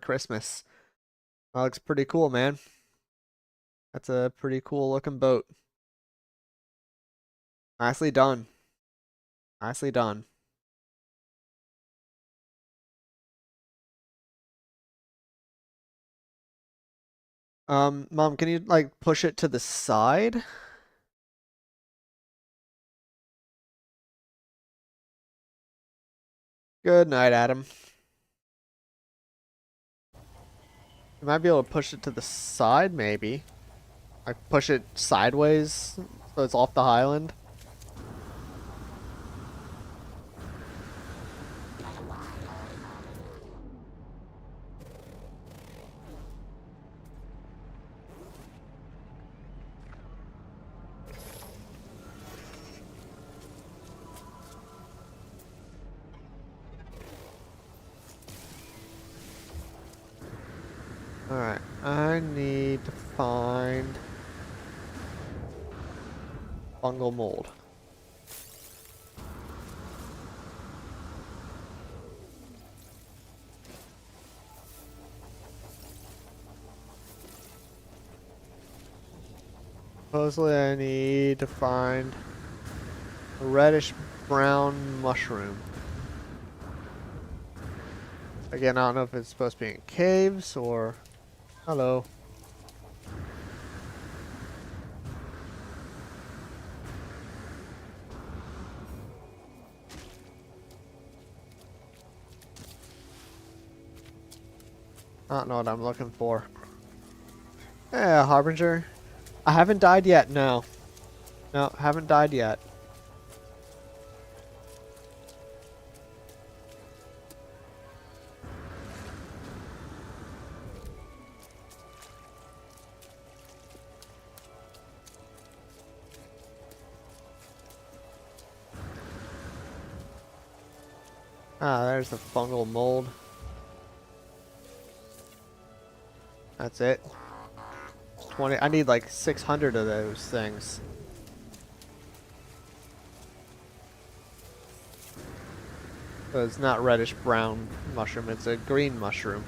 Christmas. That looks pretty cool, man. That's a pretty cool looking boat. Nicely done. Nicely done. Mom, can you like push it to the side? Good night, Adam. You might be able to push it to the side, maybe. Like push it sideways so it's off the island. Alright, I need to find fungal mold. Supposedly I need to find a reddish brown mushroom. Again, I don't know if it's supposed to be in caves or... Hello. I don't know what I'm looking for. Yeah, Harbinger. I haven't died yet, no. No, haven't died yet. Ah, there's the fungal mold. That's it. 20. I need like 600 of those things. So it's not reddish brown mushroom, it's a green mushroom.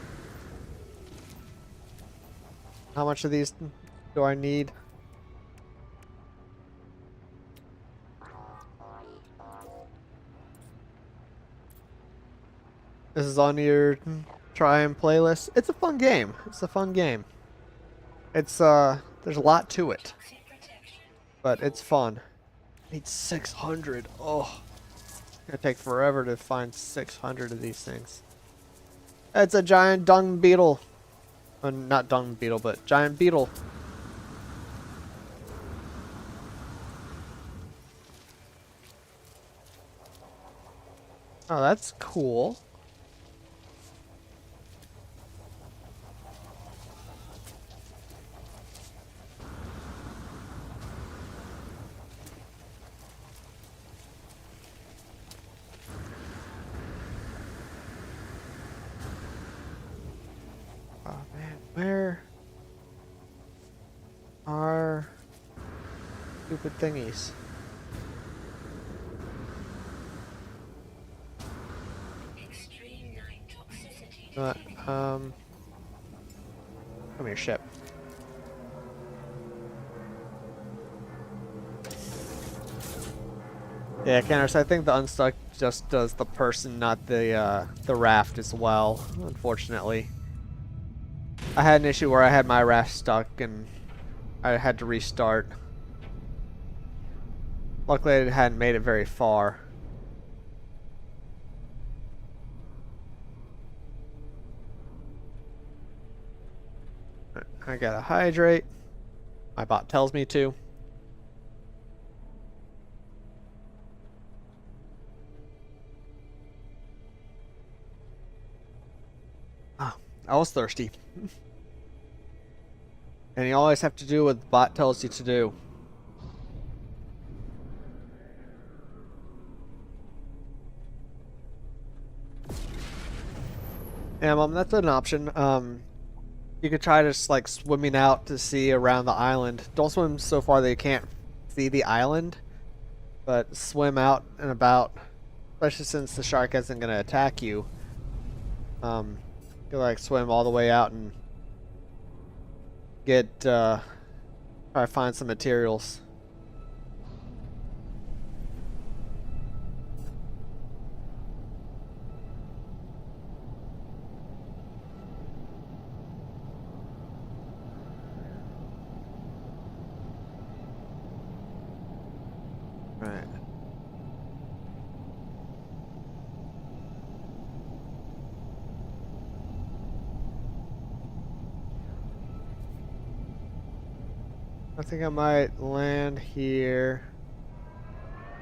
How much of these do I need? This is on your try and playlist. It's a fun game. It's a fun game. It's there's a lot to it, but it's fun. I need 600. Oh, it's gonna take forever to find 600 of these things. It's a giant dung beetle. Not dung beetle, but giant beetle. Oh, that's cool. Where are stupid thingies? Uh, um, Come here, ship. Yeah, Canners, I think the unstuck just does the person, not the raft as well, unfortunately. I had an issue where I had my raft stuck and I had to restart. Luckily, it hadn't made it very far. I gotta hydrate. My bot tells me to. Ah, I was thirsty. And you always have to do what the bot tells you to do. Yeah, that's an option. You could try just like swimming out to see around the island. Don't swim so far that you can't see the island, but swim out and about, especially since the shark isn't going to attack you. You could like swim all the way out and get try to find some materials. Right. I think I might land here,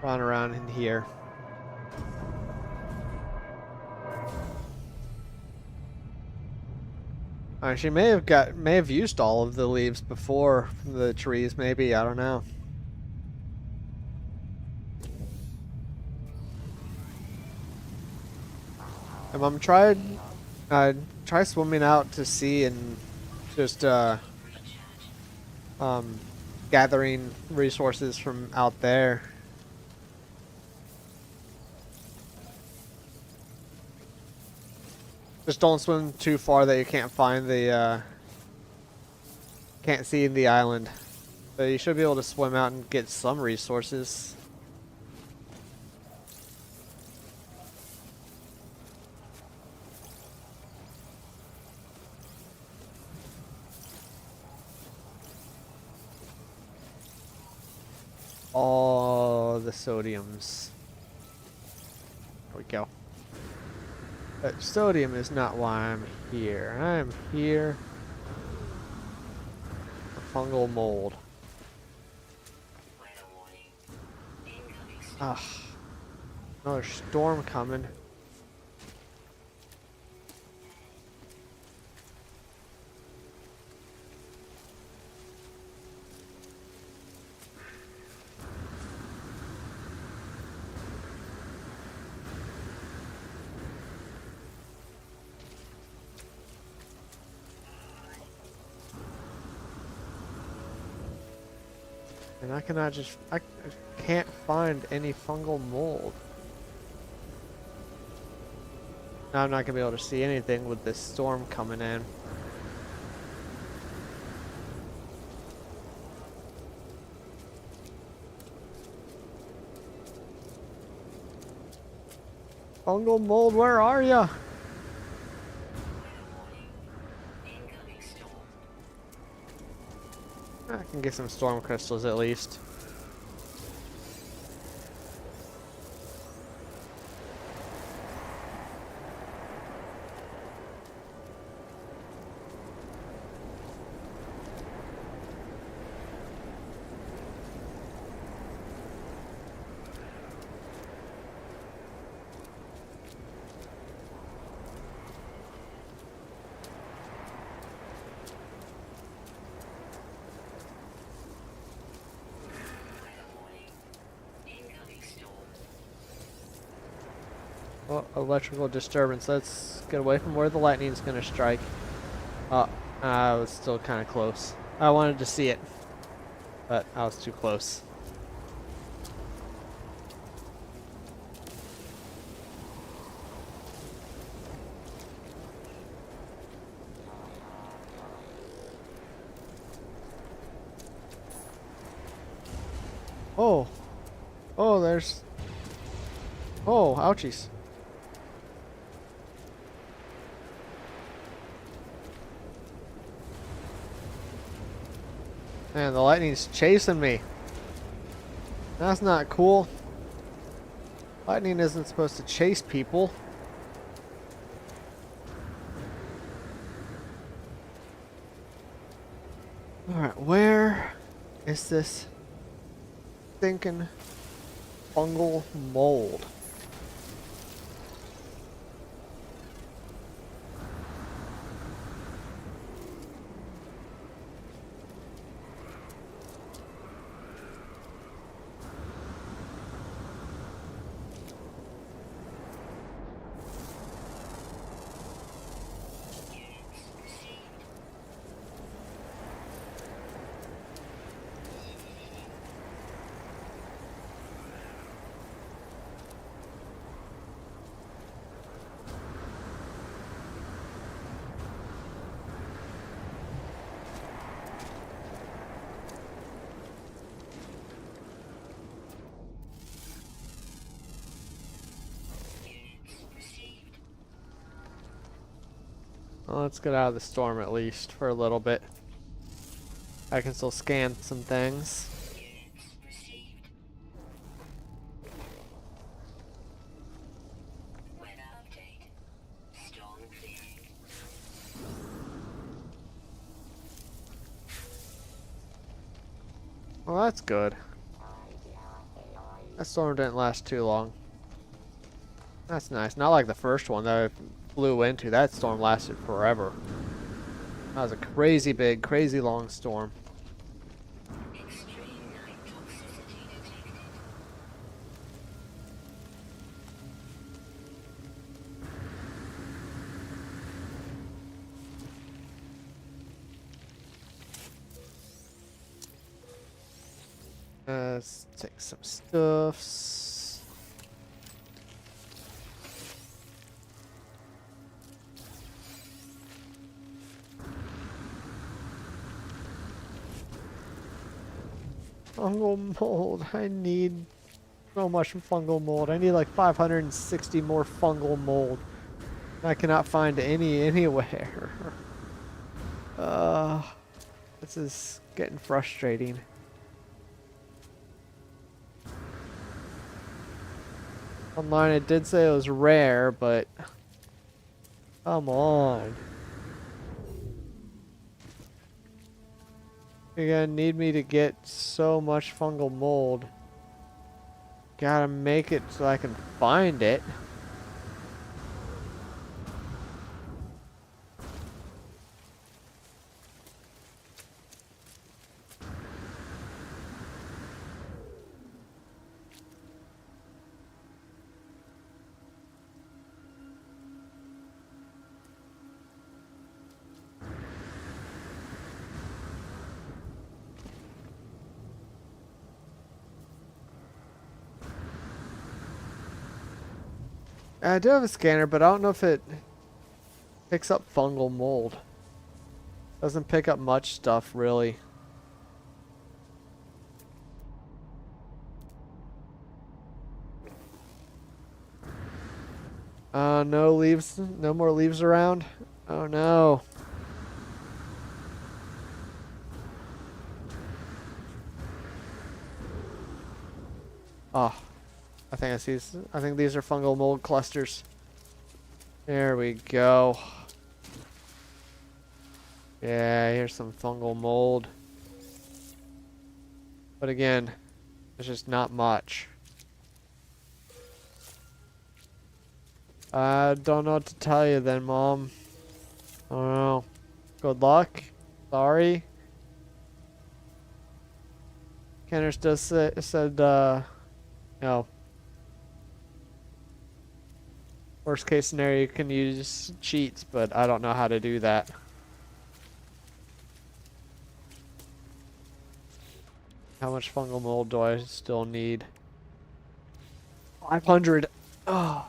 run around in here. She may have used all of the leaves before from the trees, maybe, I don't know. And I'm try swimming out to sea and just gathering resources from out there. Just don't swim too far that you can't find the can't see the island. But you should be able to swim out and get some resources. All the sodiums. There we go. But sodium is not why I'm here. I'm here for fungal mold. Ugh. Another storm coming. And I can't find any fungal mold. Now I'm not gonna be able to see anything with this storm coming in. Fungal mold, where are ya? I can get some storm crystals at least. Oh, electrical disturbance. Let's get away from where the lightning's gonna strike. I was still kind of close. I wanted to see it, but I was too close. Oh, oh, there's. Oh, ouchies. Man, the lightning's chasing me. That's not cool. Lightning isn't supposed to chase people. Alright, where is this stinking fungal mold? Well, let's get out of the storm at least for a little bit. I can still scan some things. Well, that's good. That storm didn't last too long. That's nice. Not like the first one that I flew into. That storm lasted forever. That was a crazy big, crazy long storm. Let's take some stuffs. Fungal mold. I need so much fungal mold. I need like 560 more fungal mold. I cannot find any anywhere. This is getting frustrating. Online it did say it was rare, but come on. You're gonna need me to get so much fungal mold. Gotta make it so I can find it. I do have a scanner, but I don't know if it picks up fungal mold. Doesn't pick up much stuff, really. No leaves, no more leaves around. Oh no. Oh, I think I see. I think these are fungal mold clusters. There we go. Yeah, here's some fungal mold. But again, there's just not much. I don't know what to tell you then, Mom. I don't know. Good luck. Sorry. Kenners just said, no. Worst case scenario, you can use cheats, but I don't know how to do that. How much fungal mold do I still need? 500. Oh.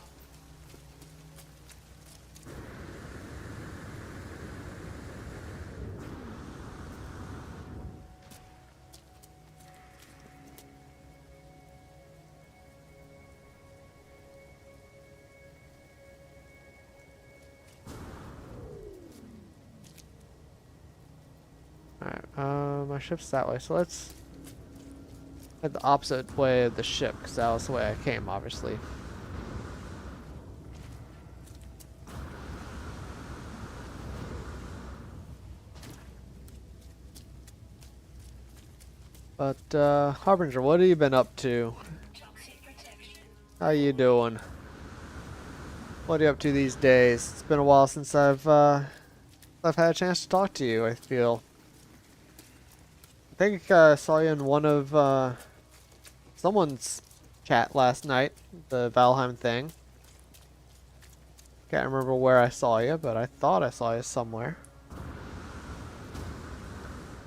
Alright, my ship's that way, so let's head the opposite way of the ship, because that was the way I came, obviously. But, Harbinger, what have you been up to? How you doing? What are you up to these days? It's been a while since I've had a chance to talk to you, I feel. I think I saw you in one of, someone's chat last night, the Valheim thing. Can't remember where I saw you, but I thought I saw you somewhere.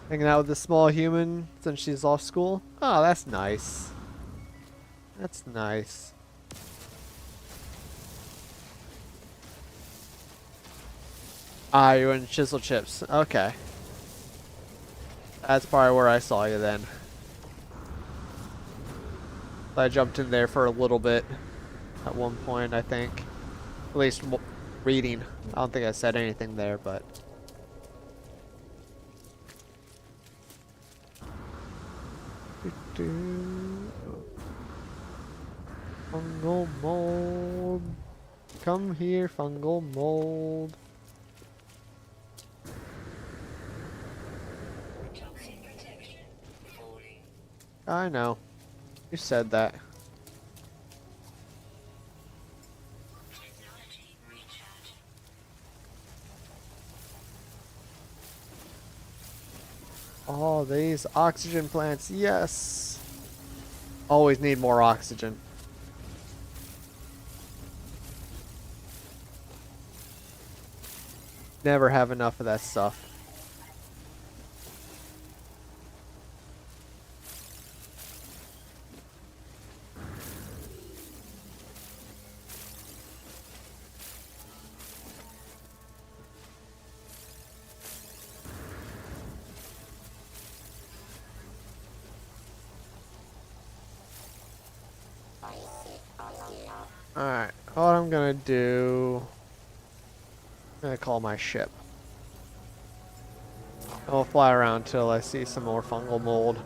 Hanging out with the small human since she's off school? Oh, that's nice. That's nice. Ah, you're in Chisel Chips. Okay. That's probably where I saw you then. I jumped in there for a little bit at one point, I think. At least reading. I don't think I said anything there, but... Fungal mold. Come here, fungal mold. I know. You said that. Oh, these oxygen plants, yes! Always need more oxygen. Never have enough of that stuff. Alright, what I'm gonna do... I'm gonna call my ship. I'll fly around till I see some more fungal mold.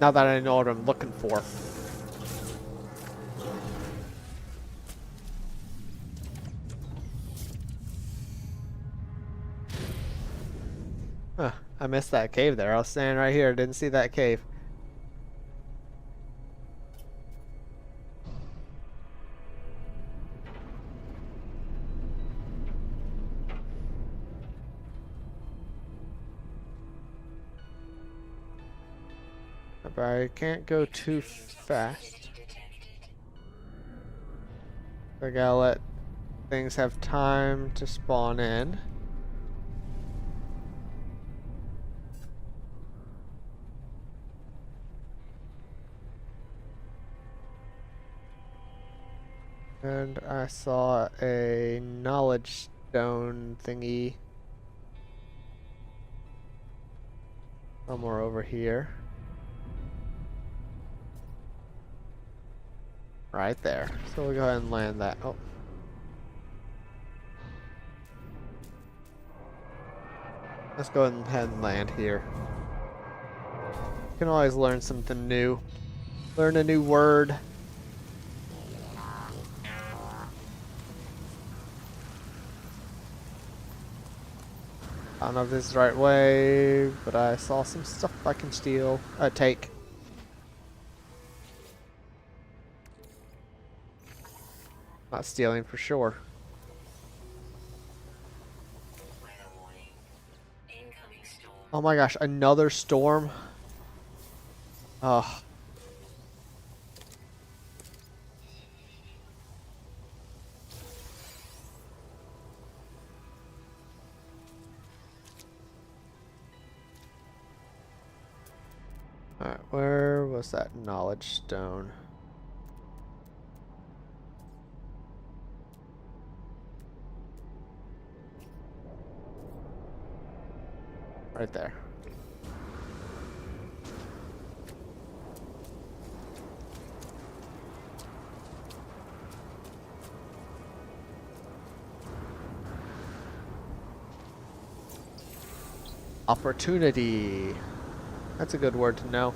Now that I know what I'm looking for. Huh, I missed that cave there. I was standing right here, didn't see that cave. But I can't go too fast. I gotta let things have time to spawn in. And I saw a knowledge stone thingy somewhere over here. Right there. So we'll go ahead and land that. Oh. Let's go ahead and land here. You can always learn something new. Learn a new word. I don't know if this is the right way, but I saw some stuff I can steal. Take. Not stealing for sure. Oh my gosh, another storm? Ugh. Alright, where was that knowledge stone? Right there. Opportunity. That's a good word to know.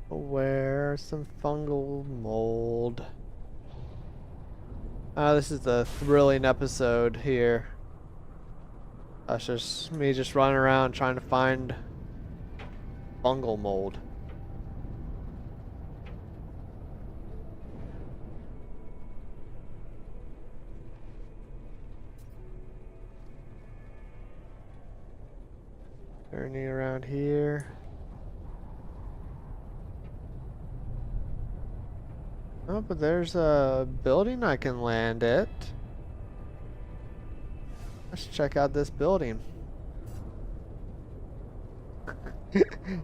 Where's some fungal mold? This is the thrilling episode here. That's just me just running around trying to find fungal mold. Turning around here. Oh, but there's a building I can land at. Let's check out this building.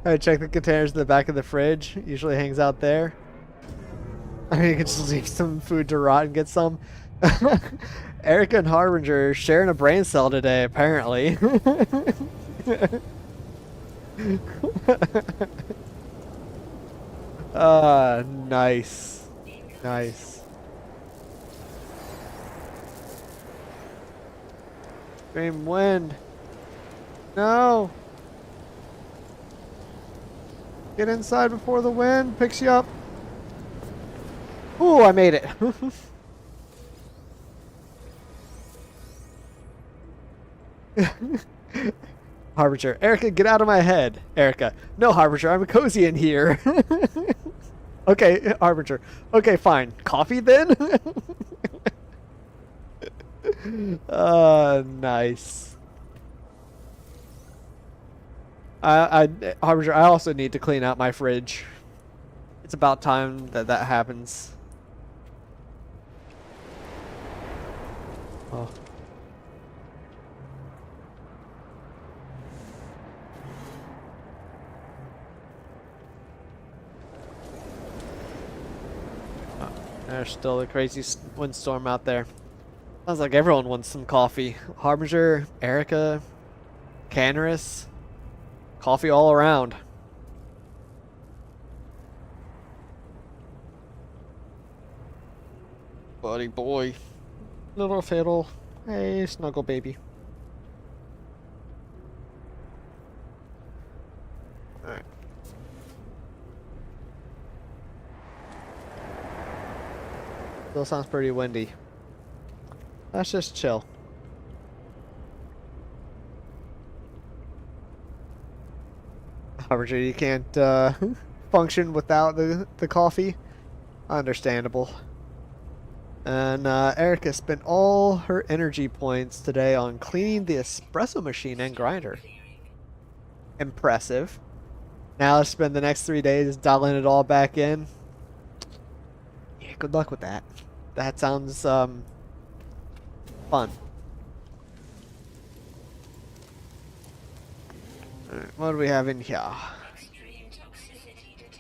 I check the containers in the back of the fridge. Usually hangs out there. I mean, you can just leave some food to rot and get some. Erica and Harbinger are sharing a brain cell today, apparently. Nice. Nice. Extreme wind. No. Get inside before the wind picks you up. Ooh, I made it. Harbinger. Erica, get out of my head. Erica. No, Harbinger, I'm cozy in here. Okay, Harbinger. Okay, fine. Coffee then? Nice. Harbinger, I also need to clean out my fridge. It's about time that that happens. Oh. There's still a crazy windstorm out there. Sounds like everyone wants some coffee. Harbinger, Erica, Canaris, coffee all around. Buddy boy. Little fiddle. Hey, snuggle baby. Alright. Still sounds pretty windy. Let's just chill. Harbinger, you can't function without the coffee. Understandable. And Erica spent all her energy points today on cleaning the espresso machine and grinder. Impressive. Now let's spend the next 3 days dialing it all back in. Yeah, good luck with that. That sounds fun. Alright, what do we have in here?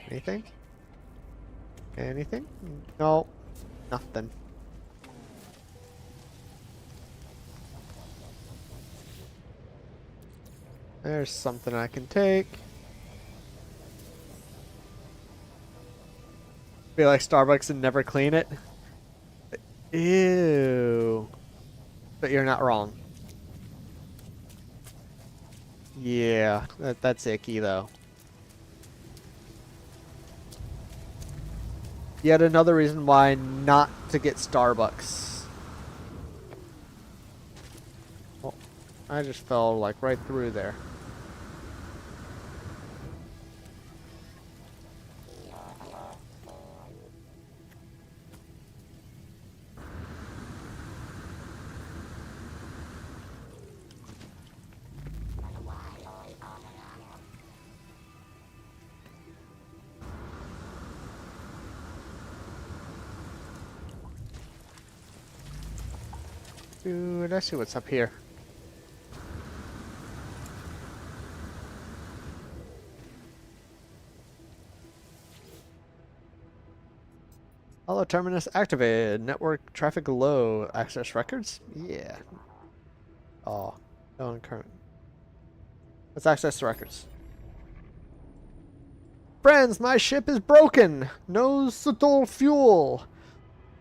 Anything? Anything? No. Nothing. There's something I can take. Be like Starbucks and never clean it. Ew. But you're not wrong. Yeah, that's icky though. Yet another reason why not to get Starbucks. Oh, I just fell like right through there. Dude, let's see what's up here. Hello, terminus activated. Network traffic low. Access records? Yeah. Oh, no current. Let's access the records. Friends, my ship is broken. No suitable fuel.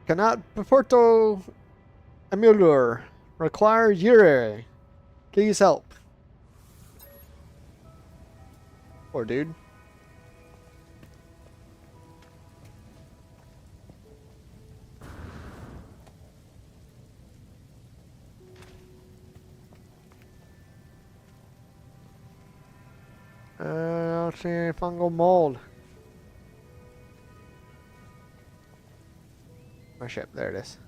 Cannot Porto Emulur. Require Yuri. Please help. Poor dude. I don't see any fungal mold. My ship, there it is.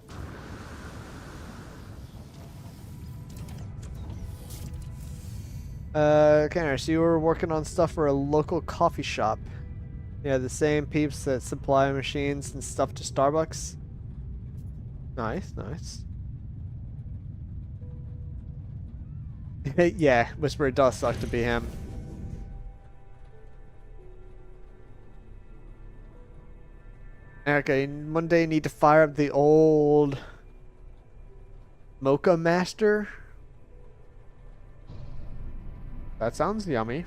Kenner, so you were working on stuff for a local coffee shop. Yeah, the same peeps that supply machines and stuff to Starbucks. Nice, nice. Yeah, Whisper, it does suck to be him. Okay, one day you need to fire up the old Mocha Master. That sounds yummy.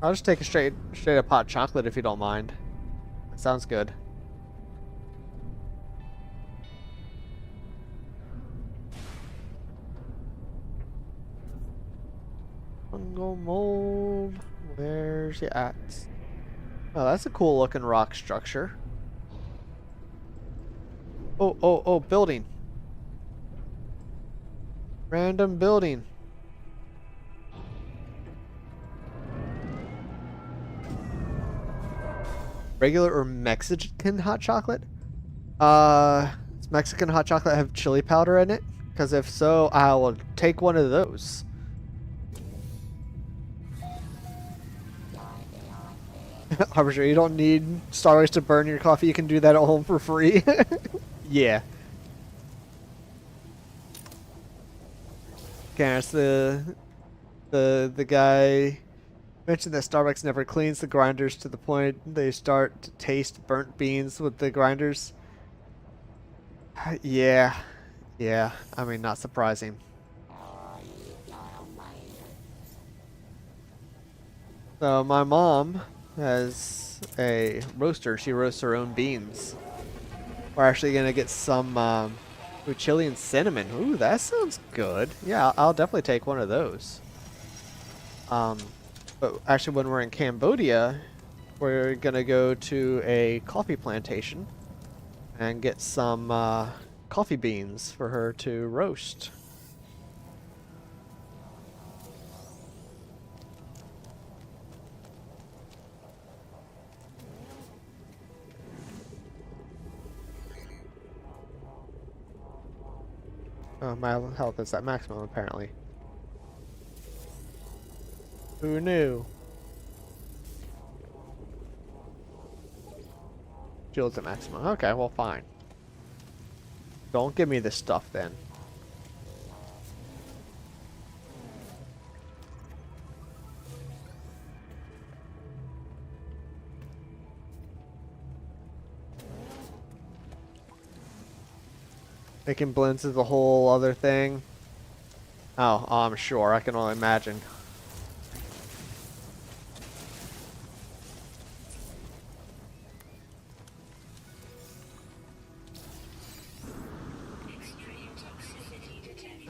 I'll just take a straight up hot chocolate if you don't mind. That sounds good. Fungal mold. Where's it at? Oh, that's a cool looking rock structure. Oh, building. Random building. Regular or Mexican hot chocolate? Does Mexican hot chocolate have chili powder in it? Because if so, I will take one of those. Harbinger, you don't need Starbucks to burn your coffee. You can do that at home for free. Yeah. Garrus, the guy mentioned that Starbucks never cleans the grinders to the point they start to taste burnt beans with the grinders. Yeah. Yeah. I mean, not surprising. So my mom has a roaster. She roasts her own beans. We're actually gonna get some ooh, chili and cinnamon. Ooh, that sounds good. Yeah, I'll definitely take one of those. But actually, when we're in Cambodia, we're gonna go to a coffee plantation and get some coffee beans for her to roast. Oh, my health is at maximum, apparently. Who knew? Shield's at maximum. Okay, well, fine. Don't give me this stuff, then. Making blends is a whole other thing. Oh, I'm sure. I can only imagine.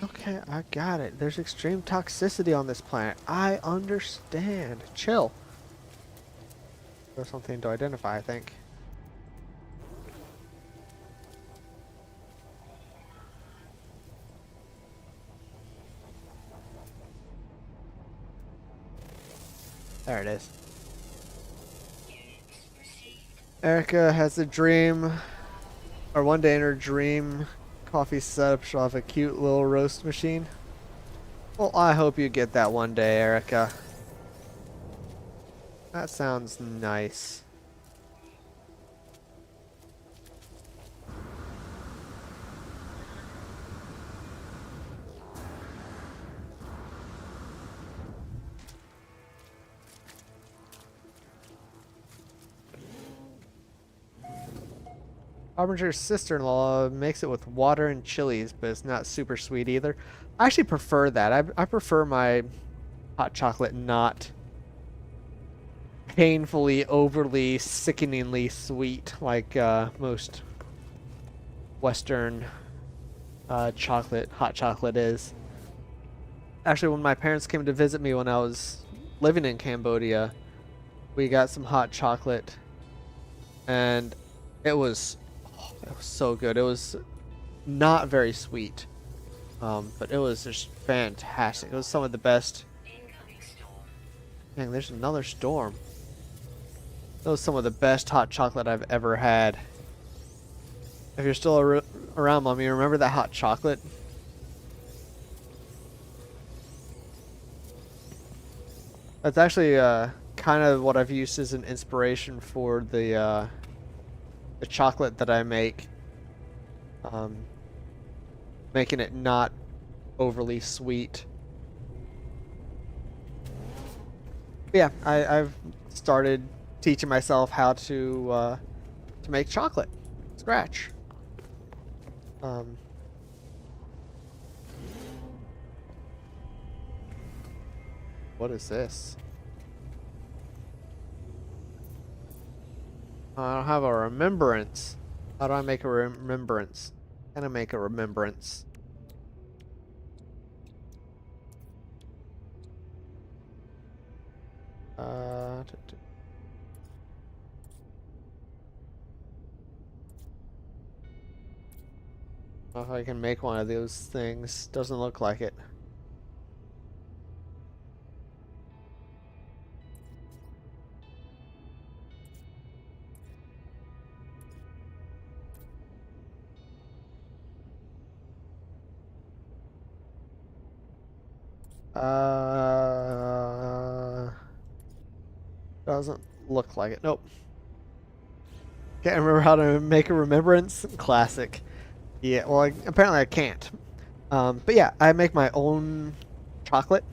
Okay, I got it. There's extreme toxicity on this planet. I understand. Chill. There's something to identify, I think. There it is. Erica has a dream, or one day in her dream, coffee setup she'll have a cute little roast machine. Well, I hope you get that one day, Erica. That sounds nice. Harbinger's sister-in-law makes it with water and chilies, but it's not super sweet either. I actually prefer that. I prefer my hot chocolate not painfully, overly, sickeningly sweet like most Western hot chocolate is. Actually, when my parents came to visit me when I was living in Cambodia, we got some hot chocolate, and it was so good. It was not very sweet, but it was just fantastic. It was some of the best. Dang, there's another storm. It was some of the best hot chocolate I've ever had. If you're still around, Mommy, remember that hot chocolate? That's actually kind of what I've used as an inspiration for the chocolate that I make. Making it not overly sweet. But yeah, I've started teaching myself how to make chocolate from scratch. What is this? I don't have a remembrance. How do I make a remembrance? Can I make a remembrance? If I can make one of those things. Doesn't look like it. Doesn't look like it. Nope. Can't remember how to make a remembrance. Classic. Yeah, well, apparently I can't. But yeah, I make my own chocolate.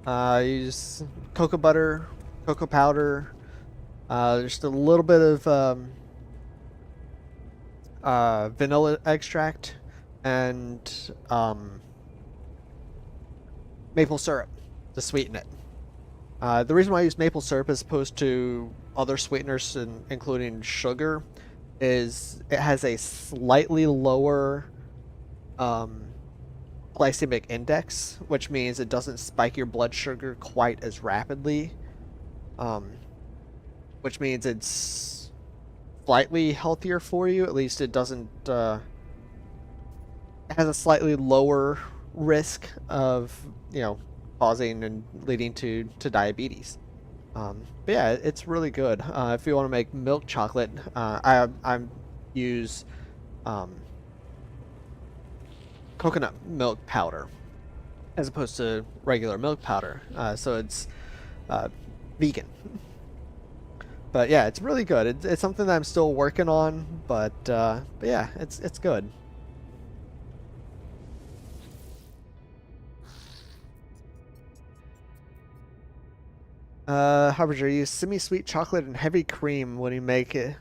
I use cocoa butter, cocoa powder, just a little bit of vanilla extract, and maple syrup to sweeten it. The reason why I use maple syrup as opposed to other sweeteners, including sugar, is it has a slightly lower glycemic index, which means it doesn't spike your blood sugar quite as rapidly, which means it's slightly healthier for you. At least it doesn't. It has a slightly lower risk of causing and leading to diabetes. But yeah, it's really good. If you want to make milk chocolate, I use coconut milk powder as opposed to regular milk powder. So it's vegan. But yeah, it's really good. It's something that I'm still working on, but yeah, it's good. Harbinger, you use semi-sweet chocolate and heavy cream when you make it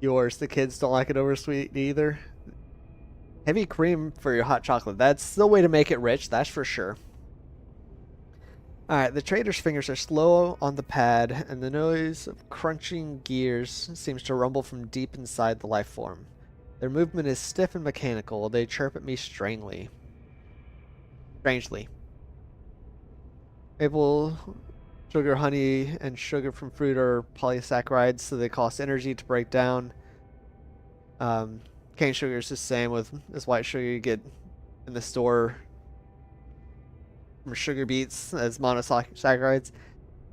yours. The kids don't like it oversweet either. Heavy cream for your hot chocolate. That's the way to make it rich, that's for sure. Alright, the trader's fingers are slow on the pad, and the noise of crunching gears seems to rumble from deep inside the life form. Their movement is stiff and mechanical. They chirp at me strangely. Maple sugar, honey, and sugar from fruit are polysaccharides, so they cost energy to break down. Cane sugar is the same with this white sugar you get in the store from sugar beets as monosaccharides.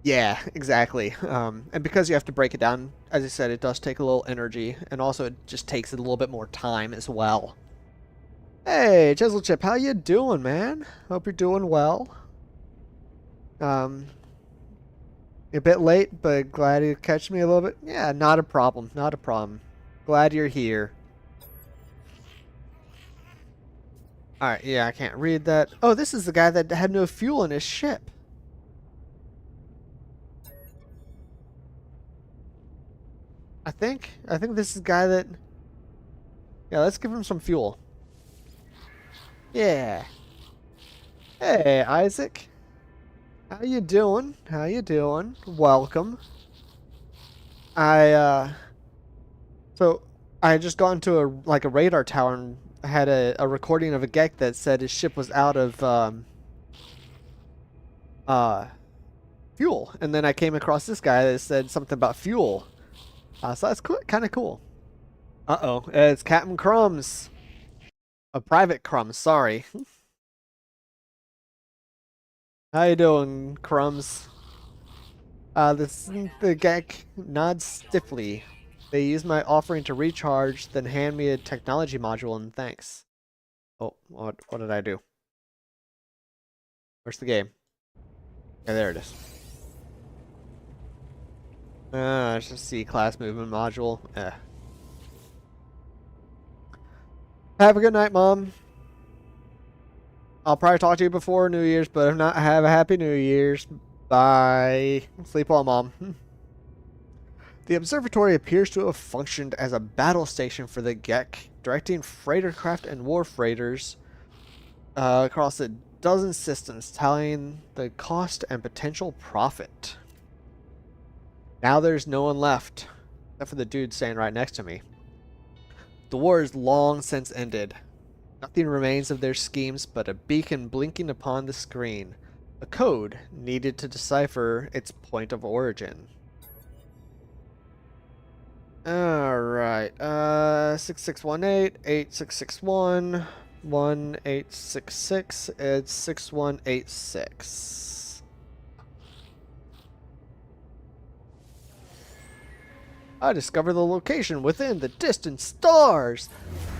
Yeah, exactly. And because you have to break it down, as I said, it does take a little energy, and also it just takes a little bit more time as well. Hey, Chisel Chip, how you doing, man? Hope you're doing well. A bit late, but glad you catch me a little bit. Yeah, not a problem. Not a problem. Glad you're here. Alright, yeah, I can't read that. Oh, this is the guy that had no fuel in his ship. I think this is the guy that. Yeah, let's give him some fuel. Yeah. Hey, Isaac. How you doing? How you doing? Welcome. I so I had just gone to a radar tower and had a recording of a Gek that said his ship was out of uh fuel, and then I came across this guy that said something about fuel. So that's cool, kind of cool. Uh-oh, it's Captain Crumbs. A Private Crumbs, sorry. How you doing, Crumbs? The Gek nods stiffly. They use my offering to recharge, then hand me a technology module in thanks. Oh, what did I do? Where's the game? Yeah, there it is. It's just C-class movement module. Have a good night, Mom. I'll probably talk to you before New Year's, but if not, have a happy New Year's. Bye. Sleep well, Mom. The observatory appears to have functioned as a battle station for the Gek, directing freighter craft and war freighters across a dozen systems, tallying the cost and potential profit. Now there's no one left, except for the dude standing right next to me. The war is long since ended. Nothing remains of their schemes but a beacon blinking upon the screen, a code needed to decipher its point of origin. Alright, 6618, 8661, 1866, it's 6186. I discovered the location within the distant stars!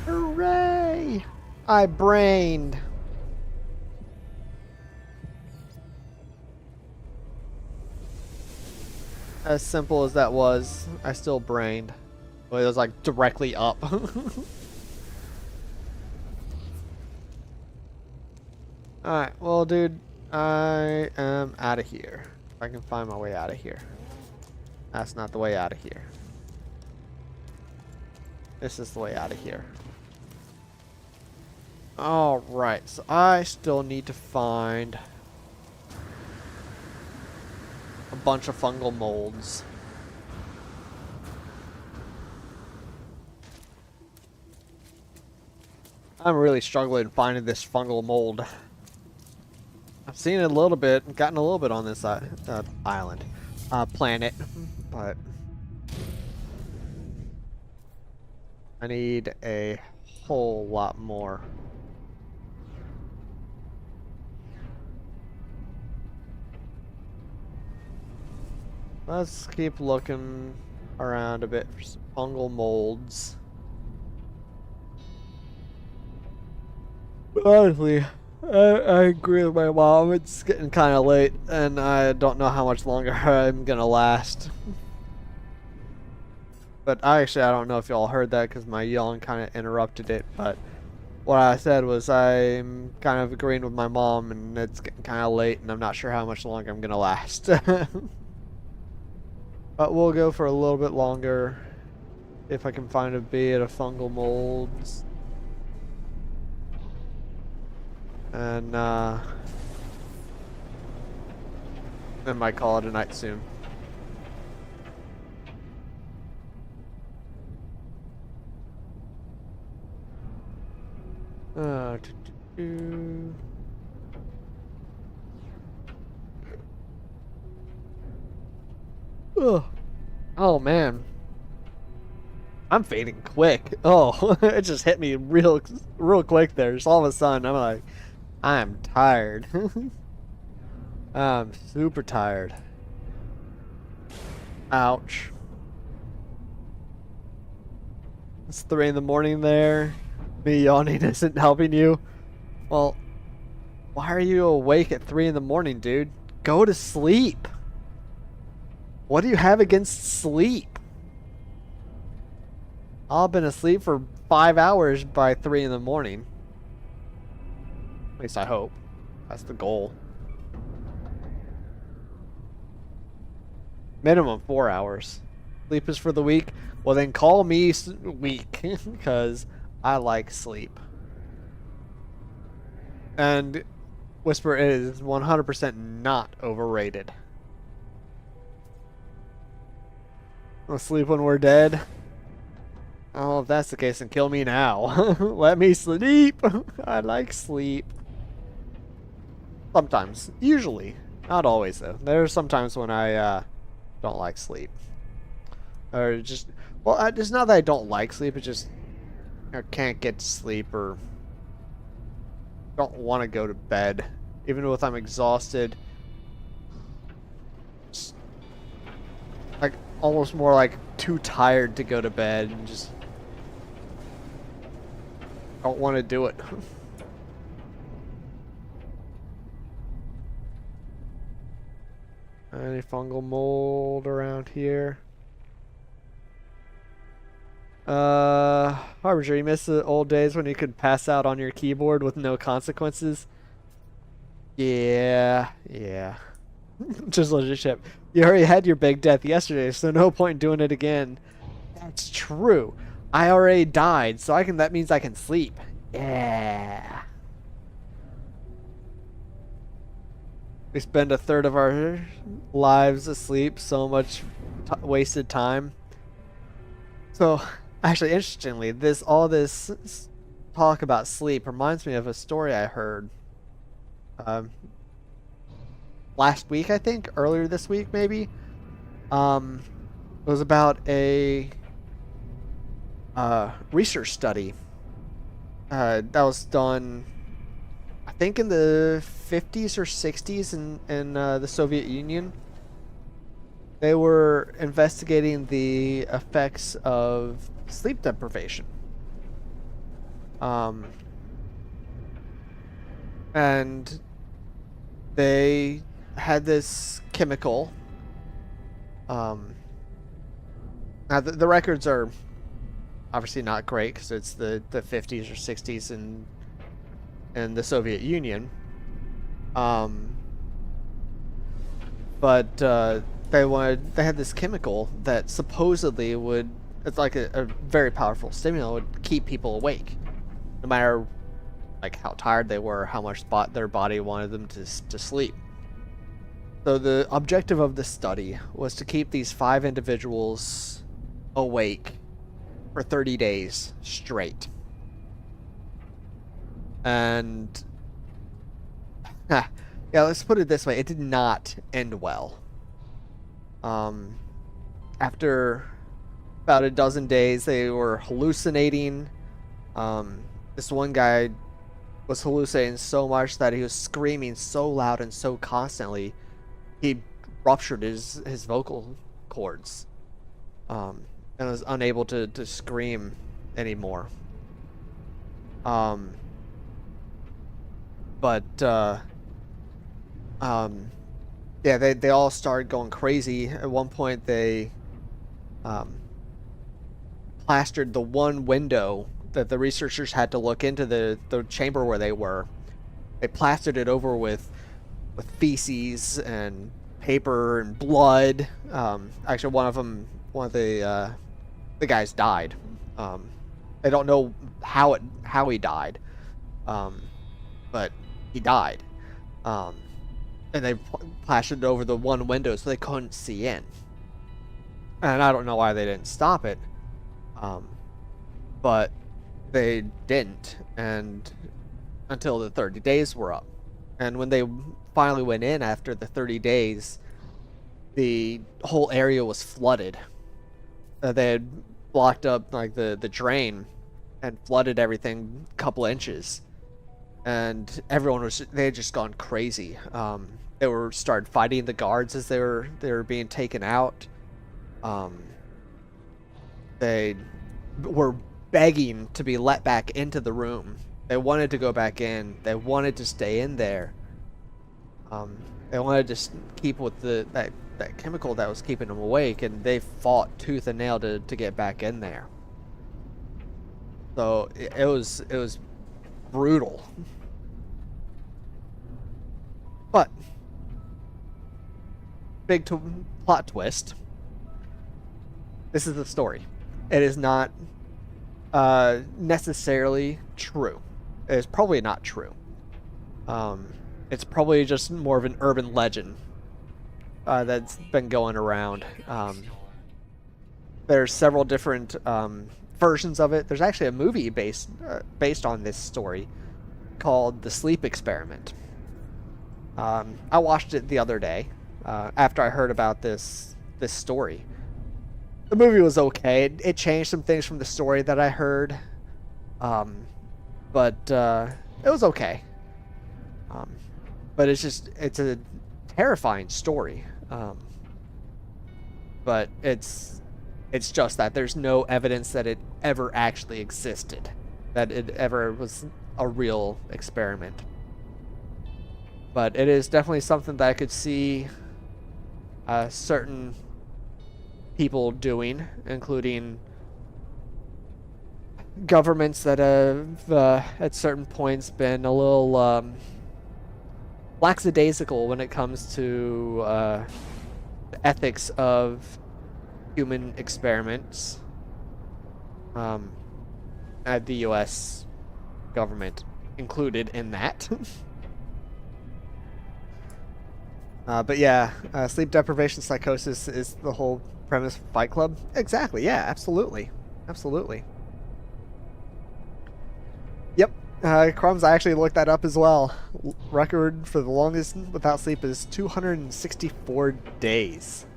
Hooray! I brained. As simple as that was, I still brained. Well, it was like directly up. Alright, well, dude, I am out of here. If I can find my way out of here. That's not the way out of here. This is the way out of here. Alright, so I still need to find a bunch of fungal molds. I'm really struggling finding this fungal mold. I've seen it a little bit, gotten a little bit on this island, planet, but I need a whole lot more. Let's keep looking around a bit for some fungal molds. But honestly, I agree with my mom. It's getting kind of late, and I don't know how much longer I'm gonna last. But I don't know if y'all heard that because my yelling kind of interrupted it. But what I said was I'm kind of agreeing with my mom, and it's getting kind of late, and I'm not sure how much longer I'm gonna last. But we'll go for a little bit longer if I can find a bit of fungal molds. And I might call it a night soon. Doo -doo -doo. Ugh. Oh man, I'm fading quick. Oh, it just hit me real quick there. Just all of a sudden, I'm like, I'm tired. I'm super tired. Ouch. It's 3 in the morning there. Me yawning isn't helping you. Well, why are you awake at 3 in the morning, dude? Go to sleep. What do you have against sleep? I'll have been asleep for 5 hours by 3 in the morning. At least I hope. That's the goal. Minimum 4 hours. Sleep is for the weak. Well, then call me weak, because I like sleep. And Whisper is 100% not overrated. We'll sleep when we're dead. Oh, if that's the case, then kill me now. Let me sleep. I like sleep. Sometimes. Usually. Not always, though. There are some times when I don't like sleep. Or just... Well, it's not that I don't like sleep. It's just... I can't get to sleep or... don't want to go to bed. Even if I'm exhausted. Just, like, almost more like too tired to go to bed. And just... don't want to do it. Any fungal mold around here? Harbinger, you miss the old days when you could pass out on your keyboard with no consequences? Yeah. Just legit. You already had your big death yesterday, so no point doing it again. That's true. I already died, so that means I can sleep. Yeah. We spend a third of our lives asleep, so much wasted time. So, actually, interestingly, all this talk about sleep reminds me of a story I heard last week, I think, earlier this week, maybe. It was about a research study that was done, I think, in the 50s or 60s in the Soviet Union. They were investigating the effects of sleep deprivation. And they had this chemical. Now the records are obviously not great because it's the 50s or 60s in the Soviet Union. But they had this chemical that supposedly it's like a very powerful stimulant, would keep people awake, no matter like how tired they were, how much their body wanted them to sleep. So the objective of this study was to keep these 5 individuals awake for 30 days straight. And yeah, let's put it this way, it did not end well. After about a dozen days, they were hallucinating. This one guy was hallucinating so much that he was screaming so loud and so constantly, he ruptured his vocal cords, and was unable to scream anymore. Yeah, they all started going crazy. At one point, they plastered the one window that the researchers had to look into the chamber where they were. They plastered it over with feces and paper and blood. Actually, one of the guys died. They don't know how he died, but he died. And they plastered it over the one window so they couldn't see in. And I don't know why they didn't stop it, but they didn't, and until the 30 days were up. And when they finally went in after the 30 days, the whole area was flooded. They had blocked up like the drain and flooded everything a couple inches. And they had just gone crazy. They started fighting the guards as they were being taken out. They were begging to be let back into the room. They wanted to go back in. They wanted to stay in there. They wanted to keep with that chemical that was keeping them awake, and they fought tooth and nail to get back in there. So it was brutal. But big plot twist. This is the story. It is not necessarily true. It is probably not true. It's probably just more of an urban legend that's been going around. There's several different versions of it. There's actually a movie based on this story called The Sleep Experiment. I watched it the other day after I heard about this story. The movie was okay. It changed some things from the story that I heard, but it was okay. But it's a terrifying story. But it's just that there's no evidence that it ever actually existed, that it ever was a real experiment. But it is definitely something that I could see certain people doing, including governments that have at certain points been a little lackadaisical when it comes to the ethics of human experiments. The U.S. government included in that. But yeah, sleep deprivation psychosis is the whole premise of Fight Club. Exactly. Yeah, absolutely. Absolutely. Yep. Crumbs, I actually looked that up as well. Record for the longest without sleep is 264 days.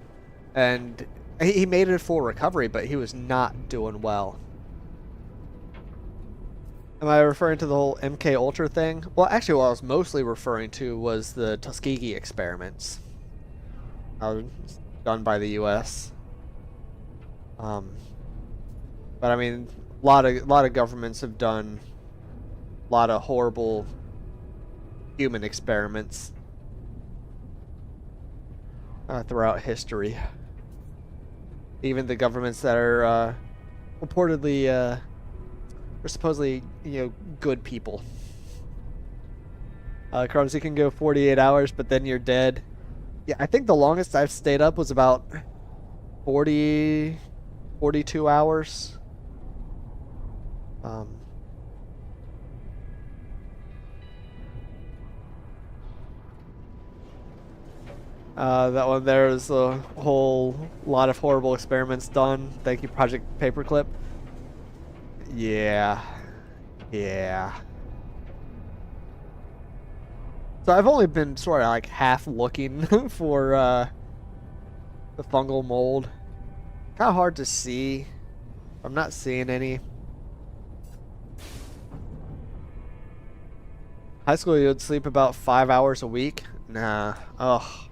And he made it a full recovery, but he was not doing well. Am I referring to the whole MK Ultra thing? Well, actually, what I was mostly referring to was the Tuskegee experiments done by the U.S. But I mean, a lot of governments have done a lot of horrible human experiments throughout history. Even the governments that are reportedly or supposedly, good people. Crumbs, you can go 48 hours, but then you're dead. Yeah, I think the longest I've stayed up was about 42 hours. That one there is a whole lot of horrible experiments done. Thank you, Project Paperclip. Yeah. Yeah. So I've only been sort of like half looking for the fungal mold. Kind of hard to see. I'm not seeing any. High school, you would sleep about 5 hours a week? Nah. Ugh.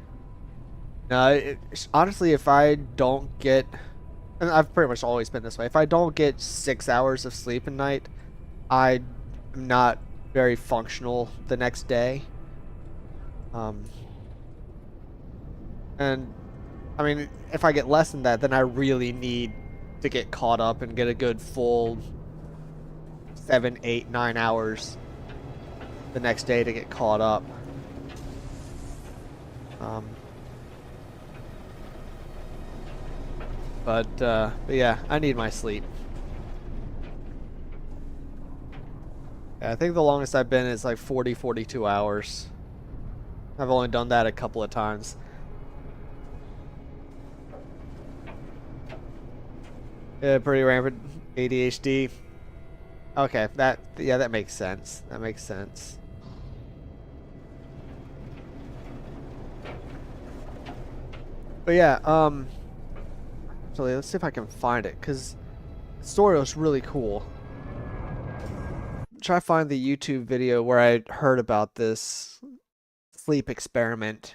No, honestly, if I don't get, and I've pretty much always been this way, if I don't get 6 hours of sleep a night, I'm not very functional the next day. And I mean, if I get less than that, then I really need to get caught up and get a good full 7, 8, 9 hours the next day to get caught up. But yeah, I need my sleep. Yeah, I think the longest I've been is like 40, 42 hours. I've only done that a couple of times. Yeah, pretty rampant ADHD. Okay, that makes sense. That makes sense. But yeah, so let's see if I can find it, because the story was really cool. Try to find the YouTube video where I heard about this sleep experiment.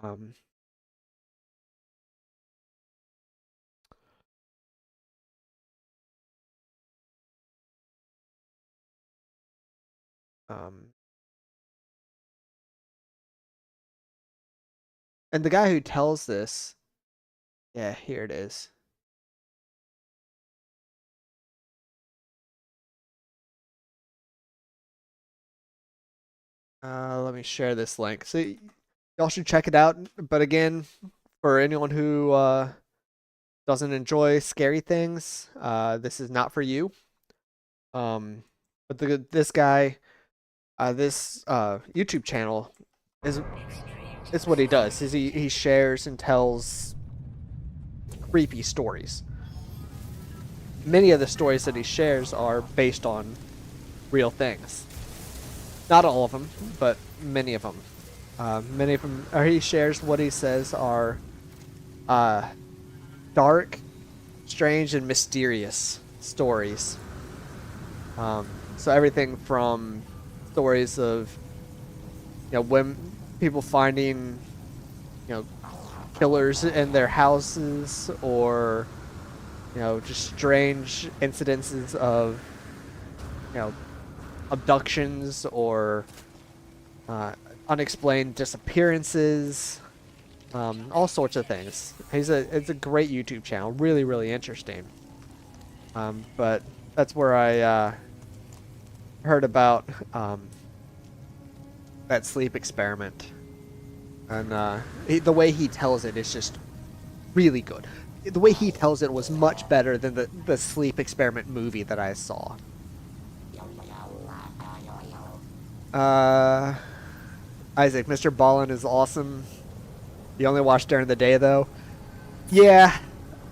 Um, um, and the guy who tells this, yeah, here it is. Let me share this link. So y'all should check it out. But again, for anyone who doesn't enjoy scary things, this is not for you. But this guy, this YouTube channel is it's what he does. Is he shares and tells creepy stories. Many of the stories that he shares are based on real things. Not all of them, but many of them. Many of them, or he shares what he says are dark, strange, and mysterious stories. So everything from stories of, when people finding, killers in their houses, or, just strange incidences of, abductions or unexplained disappearances, all sorts of things. It's a great YouTube channel, really, really interesting. But that's where I heard about that sleep experiment, and the way he tells it is just really good. The way he tells it was much better than the sleep experiment movie that I saw. Isaac, Mr. Ballin is awesome. You only watch during the day, though? Yeah,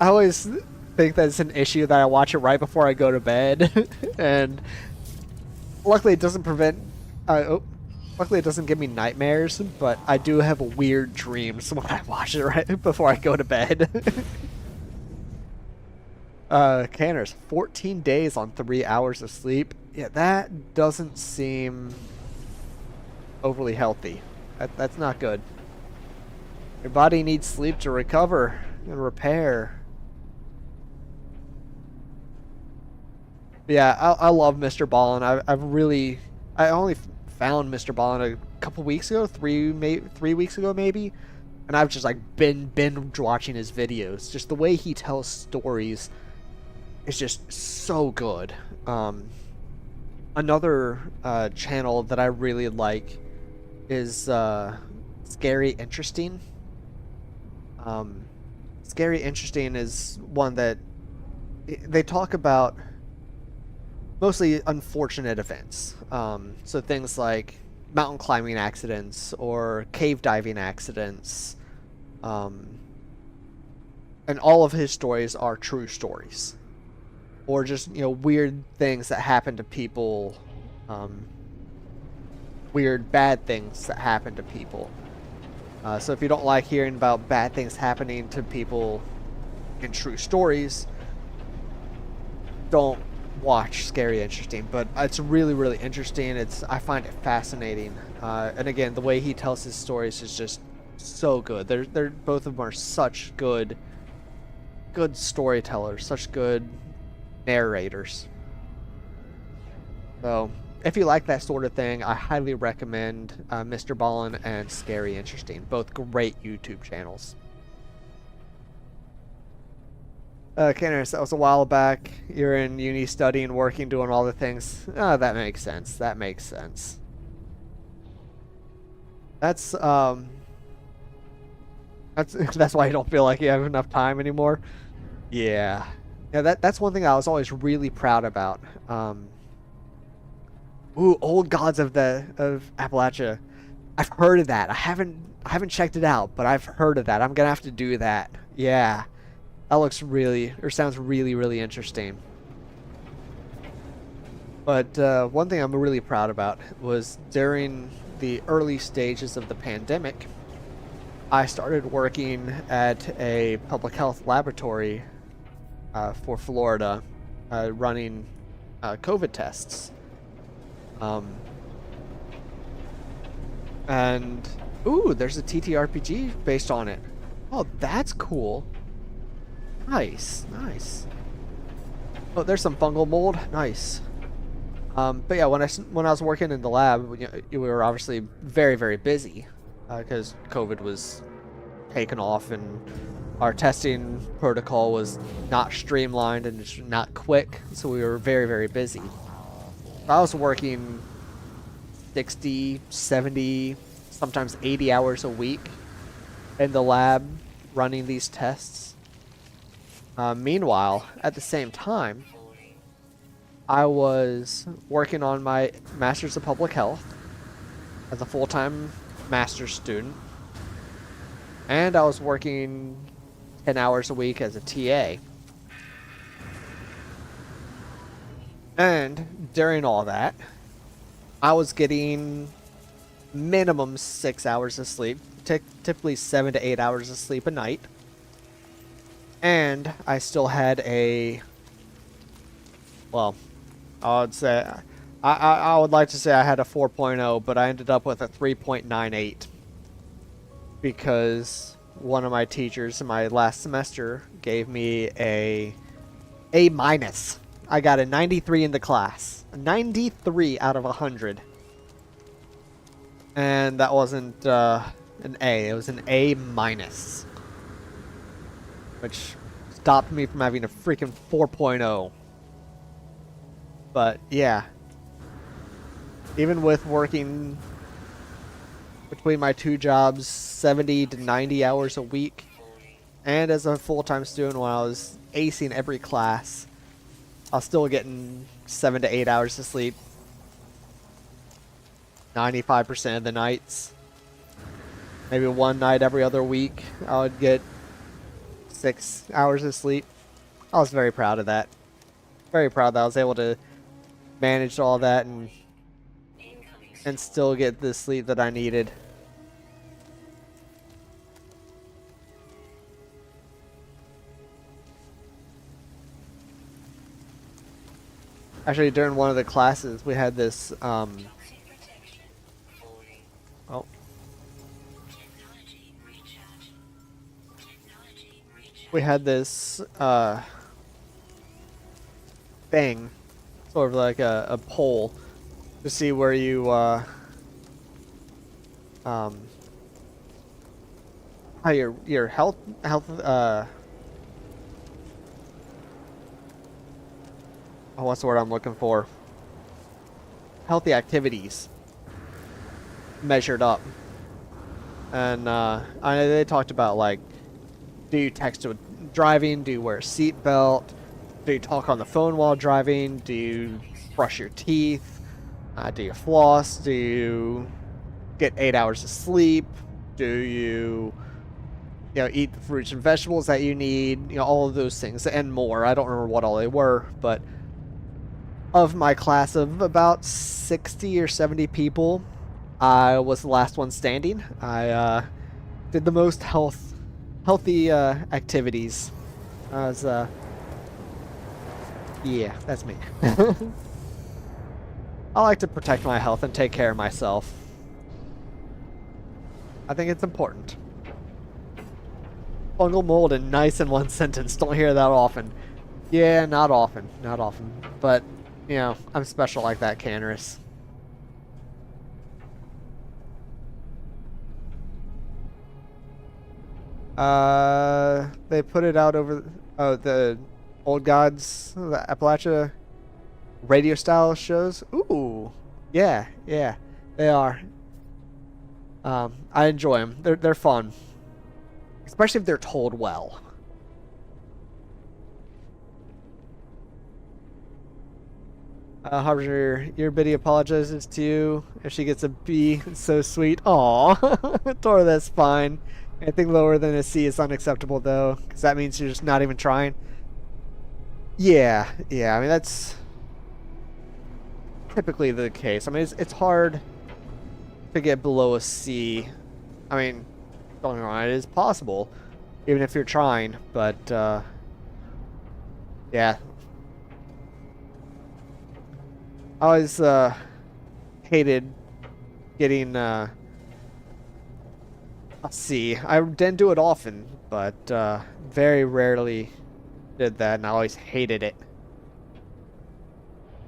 I always think that's an issue that I watch it right before I go to bed. And luckily it doesn't luckily it doesn't give me nightmares, but I do have weird dreams when I watch it right before I go to bed. Canners, 14 days on 3 hours of sleep. Yeah, that doesn't seem overly healthy. That's not good. Your body needs sleep to recover and repair. Yeah, I love Mr. Ballin. I only found Mr. Ballin a couple weeks ago, 3 weeks ago maybe, and I've just like been binge watching his videos. Just the way he tells stories is just so good. Another channel that I really like is Scary Interesting. Scary Interesting is one that they talk about mostly unfortunate events. So things like mountain climbing accidents or cave diving accidents. And all of his stories are true stories. Or just, weird things that happen to people. Weird bad things that happen to people. So if you don't like hearing about bad things happening to people in true stories, don't watch Scary Interesting. But it's really, really interesting. I find it fascinating. And again, the way he tells his stories is just so good. They're both of them are such good storytellers, such good narrators. So if you like that sort of thing, I highly recommend Mr. Ballin and Scary Interesting. Both great YouTube channels. Kenners, that was a while back. You're in uni studying, working, doing all the things. Oh, that makes sense. That makes sense. That's that's why you don't feel like you have enough time anymore. Yeah. Yeah, that's one thing I was always really proud about. Ooh, Old Gods of Appalachia. I've heard of that. I haven't checked it out, but I've heard of that. I'm gonna have to do that. Yeah. That looks sounds really, really interesting. But one thing I'm really proud about was during the early stages of the pandemic, I started working at a public health laboratory for Florida, running COVID tests. And ooh, there's a TTRPG based on it. Oh, that's cool. Nice, nice. Oh, there's some fungal mold. Nice. But yeah, when I was working in the lab, we were obviously very, very busy because COVID was taken off and our testing protocol was not streamlined and just not quick, so we were very, very busy. I was working 60, 70, sometimes 80 hours a week in the lab running these tests. Meanwhile, at the same time, I was working on my Master's of Public Health as a full-time master's student, and I was working 10 hours a week as a TA. And during all that, I was getting minimum 6 hours of sleep, typically 7 to 8 hours of sleep a night. And I still had well, I would say, I would like to say I had a 4.0, but I ended up with a 3.98 because one of my teachers in my last semester gave me A minus. I got a 93 in the class, a 93 out of 100, and that wasn't an A. It was an A minus, which stopped me from having a freaking 4.0. But yeah, even with working between my two jobs 70 to 90 hours a week, and as a full-time student when I was acing every class, I was still getting 7 to 8 hours of sleep 95% of the nights. Maybe one night every other week I would get 6 hours of sleep. I was very proud of that. Very proud that I was able to manage all that and still get the sleep that I needed. Actually, during one of the classes, we had this, oh. We had this, thing, sort of like a poll, to see where you, how your health, oh, what's the word I'm looking for? Healthy activities measured up. And they talked about, like, do you text while driving? Do you wear a seatbelt? Do you talk on the phone while driving? Do you brush your teeth? Do you floss? Do you get 8 hours of sleep? Do you eat the fruits and vegetables that you need? All of those things and more. I don't remember what all they were, but of my class of about 60 or 70 people, I was the last one standing. I did the most healthy activities. I was yeah, that's me. I like to protect my health and take care of myself. I think it's important. Fungal mold and nice in one sentence. Don't hear that often. Yeah, not often. Not often. But, I'm special like that, Canarus. They put it out over the Old Gods, the Appalachia radio style shows. Ooh, yeah, they are. I enjoy them. They're fun, especially if they're told well. Harbinger, your Biddy apologizes to you if she gets a B. It's so sweet. Aw, Tor, that's fine. Anything lower than a C is unacceptable, though, because that means you're just not even trying. Yeah. I mean, that's typically the case. I mean, it's hard to get below a C. I mean, don't get me wrong, it is possible, even if you're trying. But yeah. I always hated getting a C. I didn't do it often, but very rarely did that, and I always hated it.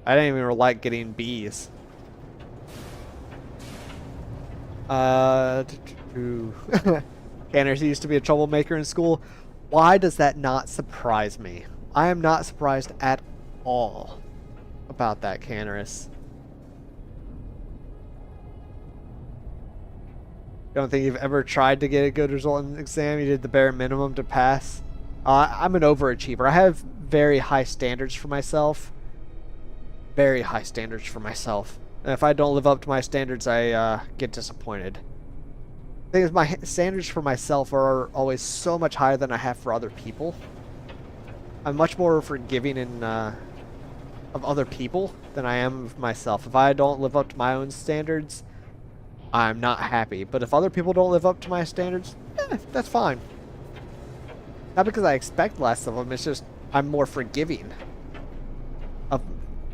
I didn't even like getting B's. Canners used to be a troublemaker in school. Why does that not surprise me? I am not surprised at all about that, Canarus. Don't think you've ever tried to get a good result in an exam? You did the bare minimum to pass? I'm an overachiever. I have very high standards for myself. Very high standards for myself. And if I don't live up to my standards, I get disappointed. The thing is, my standards for myself are always so much higher than I have for other people. I'm much more forgiving of other people than I am of myself. If I don't live up to my own standards, I'm not happy. But if other people don't live up to my standards, that's fine. Not because I expect less of them, it's just I'm more forgiving of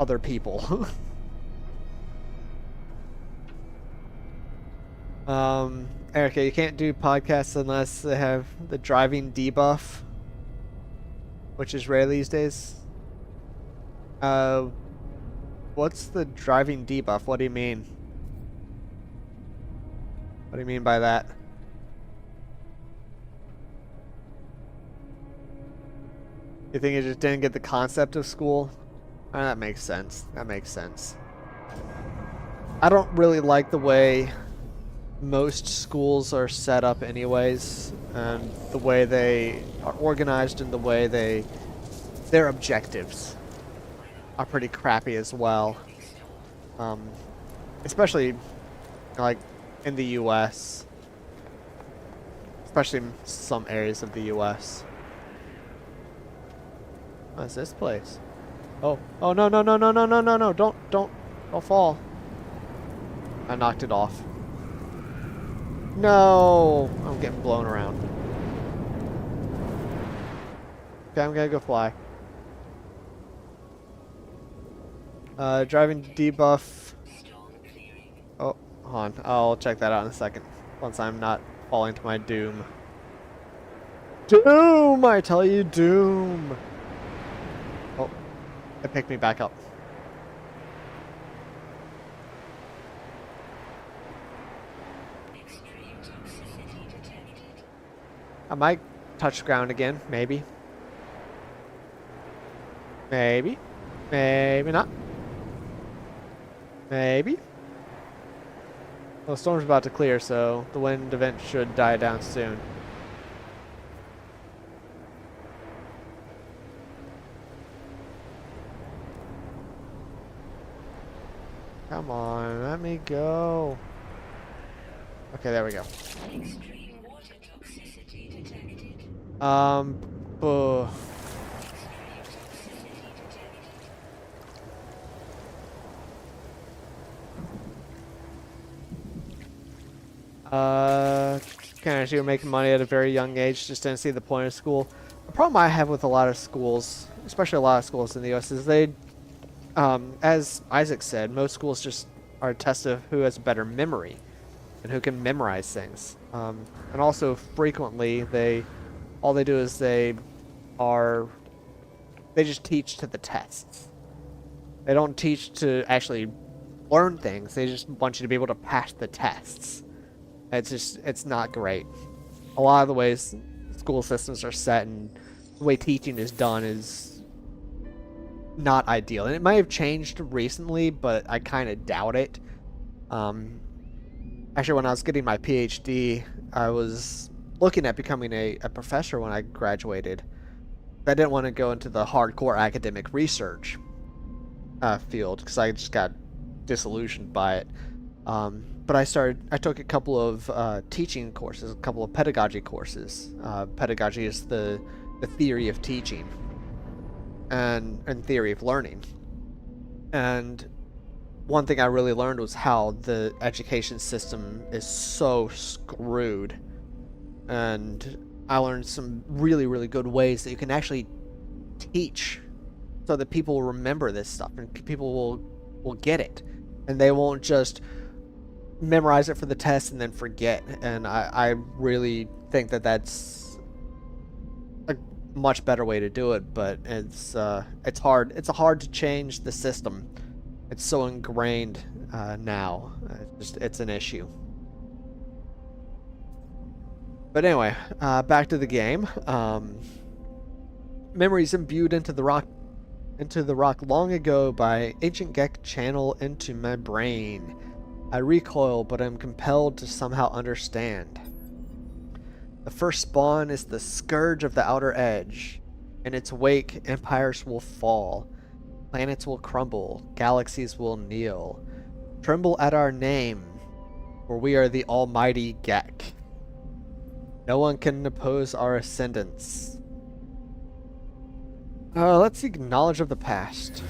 other people. Erica, you can't do podcasts unless they have the driving debuff, which is rare these days. What's the driving debuff? What do you mean? What do you mean by that? You think you just didn't get the concept of school? That makes sense. That makes sense. I don't really like the way most schools are set up anyways, and the way they are organized and the way their objectives are pretty crappy as well. Especially like in the US. Especially in some areas of the US. What's this place? Oh no no no no no no no no! Don't fall! I knocked it off. No, I'm getting blown around. Okay, I'm gonna go fly. Driving debuff. Oh, hold on. I'll check that out in a second. Once I'm not falling to my doom. Doom! I tell you, doom! Oh, it picked me back up. I might touch ground again, maybe. Maybe. Maybe not. Maybe. Well, the storm's about to clear, so the wind event should die down soon. Come on, let me go. Okay, there we go. Oh. Kind of, you were making money at a very young age, just didn't see the point of school. The problem I have with a lot of schools, especially a lot of schools in the US, is they, as Isaac said, most schools just are a test of who has a better memory and who can memorize things. And also frequently all they do is they just teach to the tests. They don't teach to actually learn things. They just want you to be able to pass the tests. It's not great. A lot of the ways school systems are set and the way teaching is done is not ideal. And it might have changed recently, but I kind of doubt it. Actually, when I was getting my PhD, I was looking at becoming a professor when I graduated. I didn't want to go into the hardcore academic research field because I just got disillusioned by it. But I took a couple of teaching courses, a couple of pedagogy courses. Pedagogy is the theory of teaching and theory of learning. And one thing I really learned was how the education system is so screwed. And I learned some really, really good ways that you can actually teach so that people will remember this stuff and people will get it. And they won't just memorize it for the test and then forget. And I really think that that's a much better way to do it, but it's hard. It's hard to change the system. It's so ingrained now. It's an issue. But anyway, back to the game. Memories imbued into the rock long ago by ancient Gek channel into my brain. I recoil, but I'm compelled to somehow understand. The first spawn is the scourge of the outer edge. In its wake, empires will fall. Planets will crumble. Galaxies will kneel. Tremble at our name, for we are the almighty Gek. No one can oppose our ascendance. Let's seek knowledge of the past.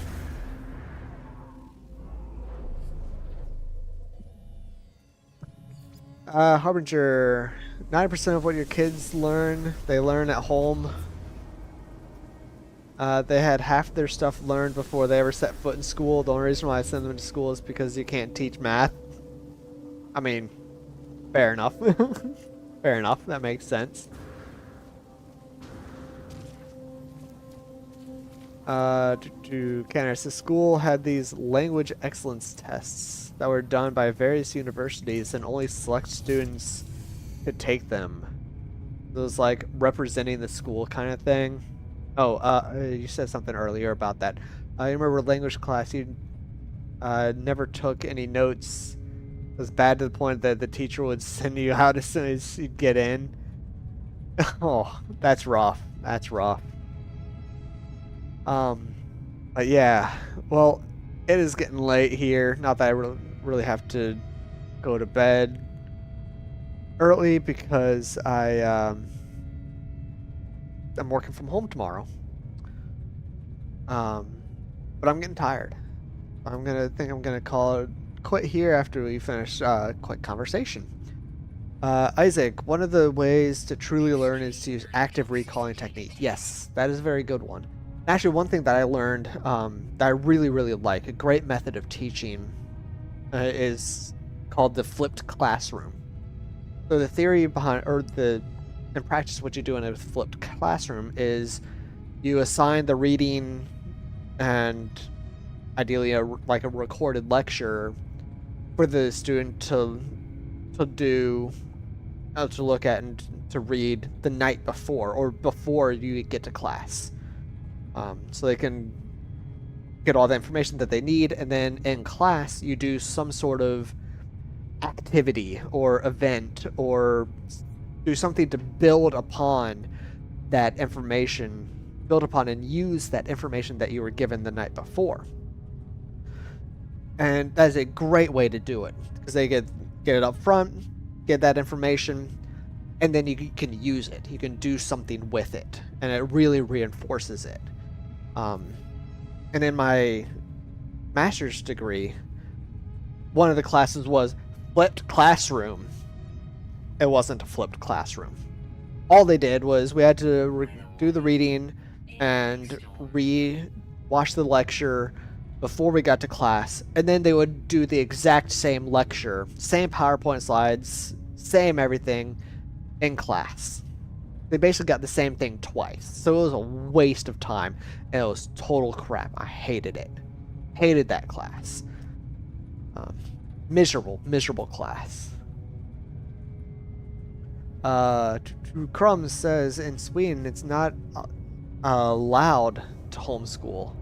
Harbinger, 90% of what your kids learn, they learn at home. They had half their stuff learned before they ever set foot in school. The only reason why I send them to school is because you can't teach math. I mean, fair enough. Fair enough, that makes sense. Candace, the school had these language excellence tests that were done by various universities and only select students could take them. It was like representing the school kind of thing. Oh, you said something earlier about that. I remember language class, you never took any notes. It was bad to the point that the teacher would send you out as soon as you'd get in. Oh, that's rough. That's rough. But yeah, well, it is getting late here. Not that I really have to go to bed early because I'm working from home tomorrow. But I'm getting tired. I'm gonna call it quit here after we finish quick conversation. Isaac, one of the ways to truly learn is to use active recalling technique. Yes, that is a very good one. Actually, one thing that I learned that I really, really like, a great method of teaching, is called the flipped classroom. So the theory behind, in practice, what you do in a flipped classroom is you assign the reading and ideally like a recorded lecture for the student to look at and to read the night before or before you get to class. So they can get all the information that they need, and then in class you do some sort of activity or event or do something to build upon that information, build upon and use that information that you were given the night before. And that is a great way to do it because they get it up front, get that information, and then you can use it. You can do something with it, and it really reinforces it. And in my master's degree, one of the classes was flipped classroom. It wasn't a flipped classroom. All they did was we had to do the reading and watch the lecture before we got to class, and then they would do the exact same lecture, same PowerPoint slides, same everything in class. They basically got the same thing twice, so it was a waste of time, and it was total crap. I hated it. Hated that class. Miserable class. Crumbs says in Sweden it's not allowed to homeschool.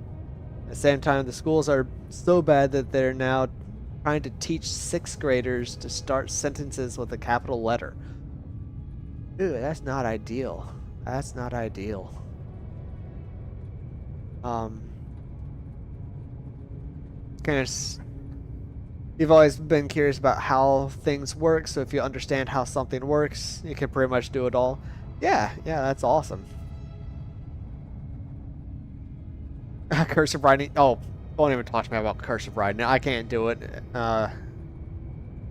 At the same time, the schools are so bad that they're now trying to teach 6th graders to start sentences with a capital letter. Ooh, that's not ideal. That's not ideal. You've always been curious about how things work, so if you understand how something works, you can pretty much do it all. Yeah, that's awesome. Cursive writing. Oh, don't even talk to me about cursive writing. I can't do it. I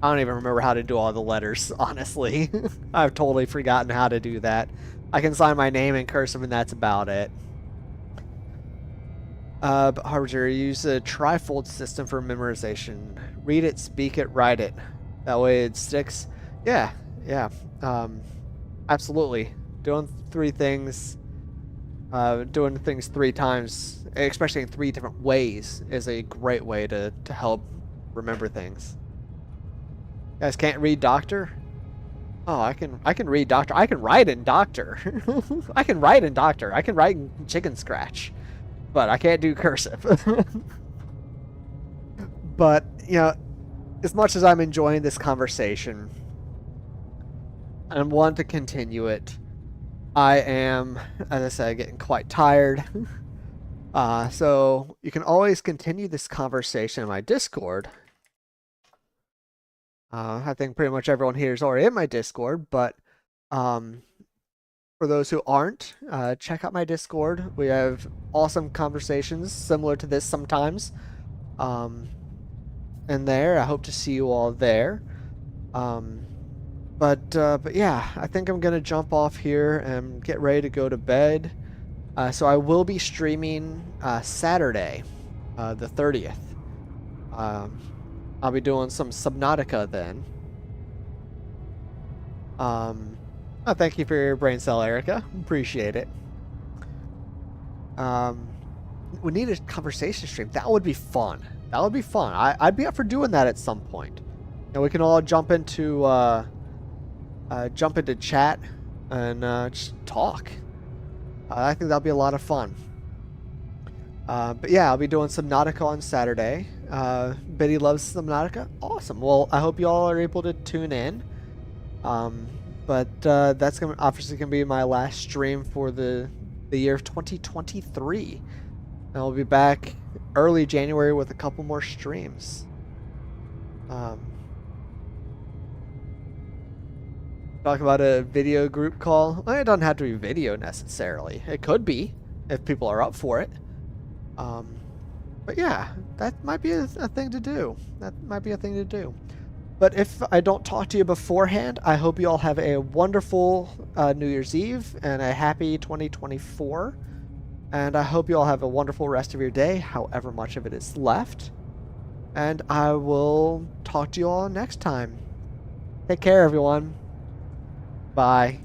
don't even remember how to do all the letters, honestly. I've totally forgotten how to do that. I can sign my name in cursive and that's about it. But Harbinger, use a trifold system for memorization. Read it, speak it, write it. That way it sticks. Yeah. Absolutely. Doing 3 things, doing things 3 times, especially in 3 different ways, is a great way to help remember things. You guys can't read Doctor? Oh, I can read Doctor. I can write in Doctor. I can write in Doctor. I can write in Chicken Scratch. But I can't do cursive. But, as much as I'm enjoying this conversation, and want to continue it. I am, as I said, getting quite tired. So you can always continue this conversation in my Discord. I think pretty much everyone here is already in my Discord, but um, for those who aren't, check out my Discord. We have awesome conversations similar to this sometimes. In there, I hope to see you all there. But yeah, I think I'm gonna jump off here and get ready to go to bed. So I will be streaming Saturday, the 30th. I'll be doing some Subnautica then. Thank you for your brain cell, Erica. Appreciate it. We need a conversation stream. That would be fun. That would be fun. I'd be up for doing that at some point. And we can all jump into chat and just talk. I think that'll be a lot of fun. But yeah, I'll be doing Subnautica on Saturday. Biddy loves Subnautica. Awesome. Well, I hope you all are able to tune in. But that's obviously gonna be my last stream for the year of 2023. And I'll be back early January with a couple more streams. Talk about a video group call. Well, it doesn't have to be video necessarily. It could be if people are up for it. But yeah, that might be a thing to do. That might be a thing to do. But if I don't talk to you beforehand, I hope you all have a wonderful New Year's Eve and a happy 2024. And I hope you all have a wonderful rest of your day, however much of it is left. And I will talk to you all next time. Take care, everyone. Bye.